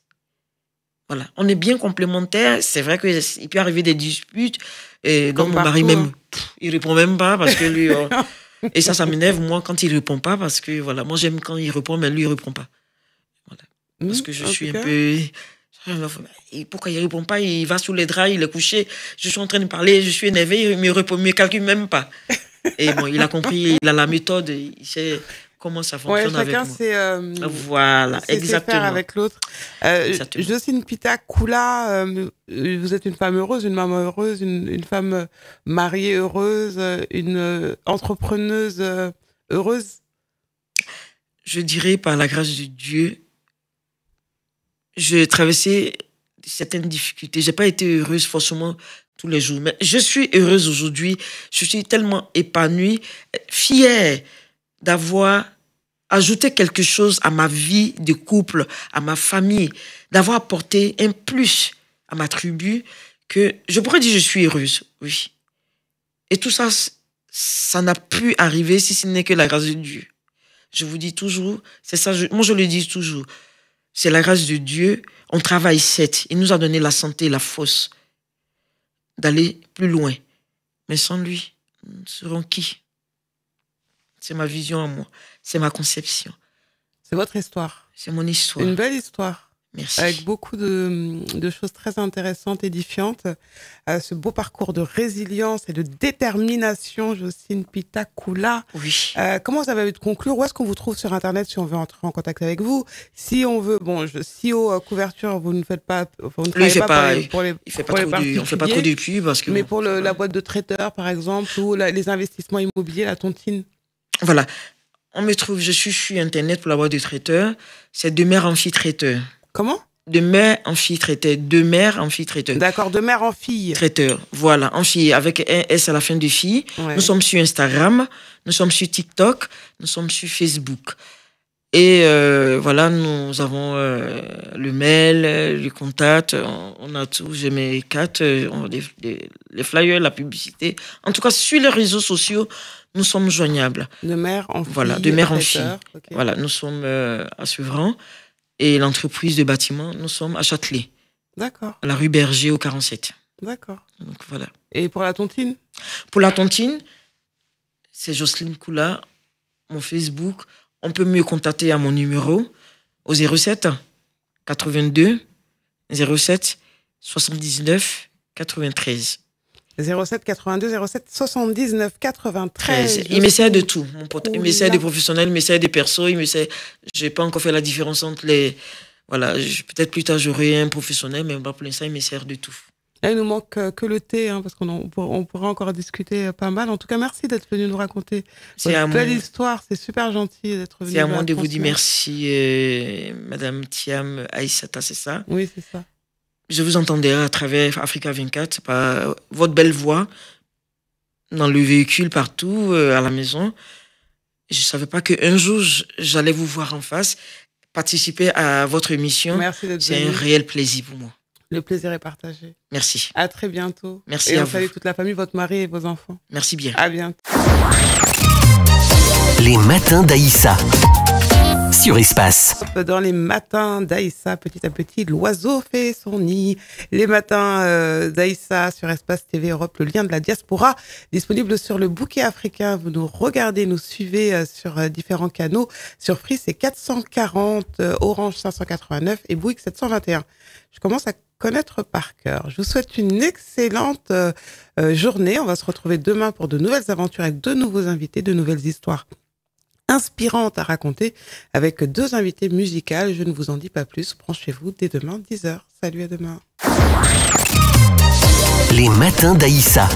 Voilà, on est bien complémentaires. C'est vrai qu'il peut arriver des disputes. Et donc, mon mari même, il répond même pas parce que lui... et ça m'énerve, moi, quand il répond pas parce que, voilà, moi, j'aime quand il répond, mais lui, il répond pas. Voilà. Parce que je suis un peu... Pourquoi il répond pas? Il va sous les draps, il est couché. Je suis en train de parler, je suis énervé, il me calcule même pas. Et bon, il a compris, il a la méthode, il sait... comment ça fonctionne avec moi. Voilà, exactement. Faire avec l'autre. Jocelyne Pita Coula, vous êtes une femme heureuse, une maman heureuse, une femme mariée heureuse, une entrepreneuse heureuse. Je dirais par la grâce de Dieu, j'ai traversé certaines difficultés. J'ai pas été heureuse forcément tous les jours, mais je suis heureuse aujourd'hui. Je suis tellement épanouie, fière d'avoir ajouté quelque chose à ma vie de couple, à ma famille, d'avoir apporté un plus à ma tribu, que je pourrais dire que je suis heureuse, oui. Et tout ça, ça n'a pu arriver si ce n'est que la grâce de Dieu. Je vous dis toujours, c'est ça, moi je le dis toujours, c'est la grâce de Dieu. On travaille certes, il nous a donné la santé, la force d'aller plus loin. Mais sans lui, nous serons qui? C'est ma vision à moi. C'est ma conception. C'est votre histoire. C'est mon histoire. Une belle histoire. Merci. Avec beaucoup de choses très intéressantes, édifiantes. Ce beau parcours de résilience et de détermination, Jocelyne Pita Coula. Oui. Comment ça va être de conclure? Où est-ce qu'on vous trouve sur Internet si on veut entrer en contact avec vous? Si on veut, si aux couvertures, vous ne faites pas... Vous ne travaillez pas pour les particuliers. On ne fait pas trop de pub parce que... Mais pour la boîte de traiteur, par exemple, ou les investissements immobiliers, la tontine. Voilà. On me trouve, je suis sur Internet pour la boîte de traiteur. C'est Demer Amphitraiteur. Comment? Demer Amphitraiteur. Demer Amphitraiteur. D'accord, de mère en fille. Traiteur, voilà, en fille, avec un S à la fin de fille. Ouais. Nous sommes sur Instagram, nous sommes sur TikTok, nous sommes sur Facebook. Et voilà, nous avons le mail, le contact, on a tout, j'ai mes cartes, les flyers, la publicité. En tout cas, sur les réseaux sociaux, nous sommes joignables. De mère en fille. Voilà, de mère en fille. Okay. Voilà, nous sommes à Sevran. Et l'entreprise de bâtiment, nous sommes à Châtelet. D'accord. À la rue Berger au 47. D'accord. Donc voilà. Et pour la tontine? Pour la tontine, c'est Jocelyne Coula, mon Facebook. On peut me contacter à mon numéro au 07 82 07 79 93. 07 82 07 79 93. Il m'essaie de tout, mon pote. Il m'essaie des professionnels, il m'essaie des persos, il m'essaie... J'ai pas encore fait la différence entre les... Voilà, peut-être plus tard j'aurai un professionnel, mais pour l'instant, il m'essaie de tout. Là, il nous manque que le thé, parce qu'on pourra encore discuter pas mal. En tout cas, merci d'être venu nous raconter votre belle histoire. C'est super gentil d'être venu. C'est à moi de vous dire merci, Madame Thiam Aïssata, c'est ça? Oui, c'est ça. Je vous entendais à travers Africa 24, par votre belle voix, dans le véhicule, partout, à la maison. Je ne savais pas qu'un jour, j'allais vous voir en face, participer à votre émission. Merci d'être venu. C'est un réel plaisir pour moi. Le plaisir est partagé. Merci. À très bientôt. Merci à vous. Et on salue toute la famille, votre mari et vos enfants. Merci bien. À bientôt. Les matins d'Aïssa. sur Espace. Dans les matins d'Aïssa, petit à petit, l'oiseau fait son nid. Les matins d'Aïssa sur Espace TV Europe, le lien de la diaspora, disponible sur le bouquet africain. Vous nous regardez, nous suivez sur différents canaux. Sur Free, c'est 440, Orange 589 et Bouygues 721. Je commence à connaître par cœur. Je vous souhaite une excellente journée. On va se retrouver demain pour de nouvelles aventures avec de nouveaux invités, de nouvelles histoires inspirantes à raconter avec 2 invités musicales. Je ne vous en dis pas plus. Branchez-vous dès demain, 10h. Salut, à demain. Les matins d'Aïssa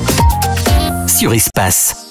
sur Espace.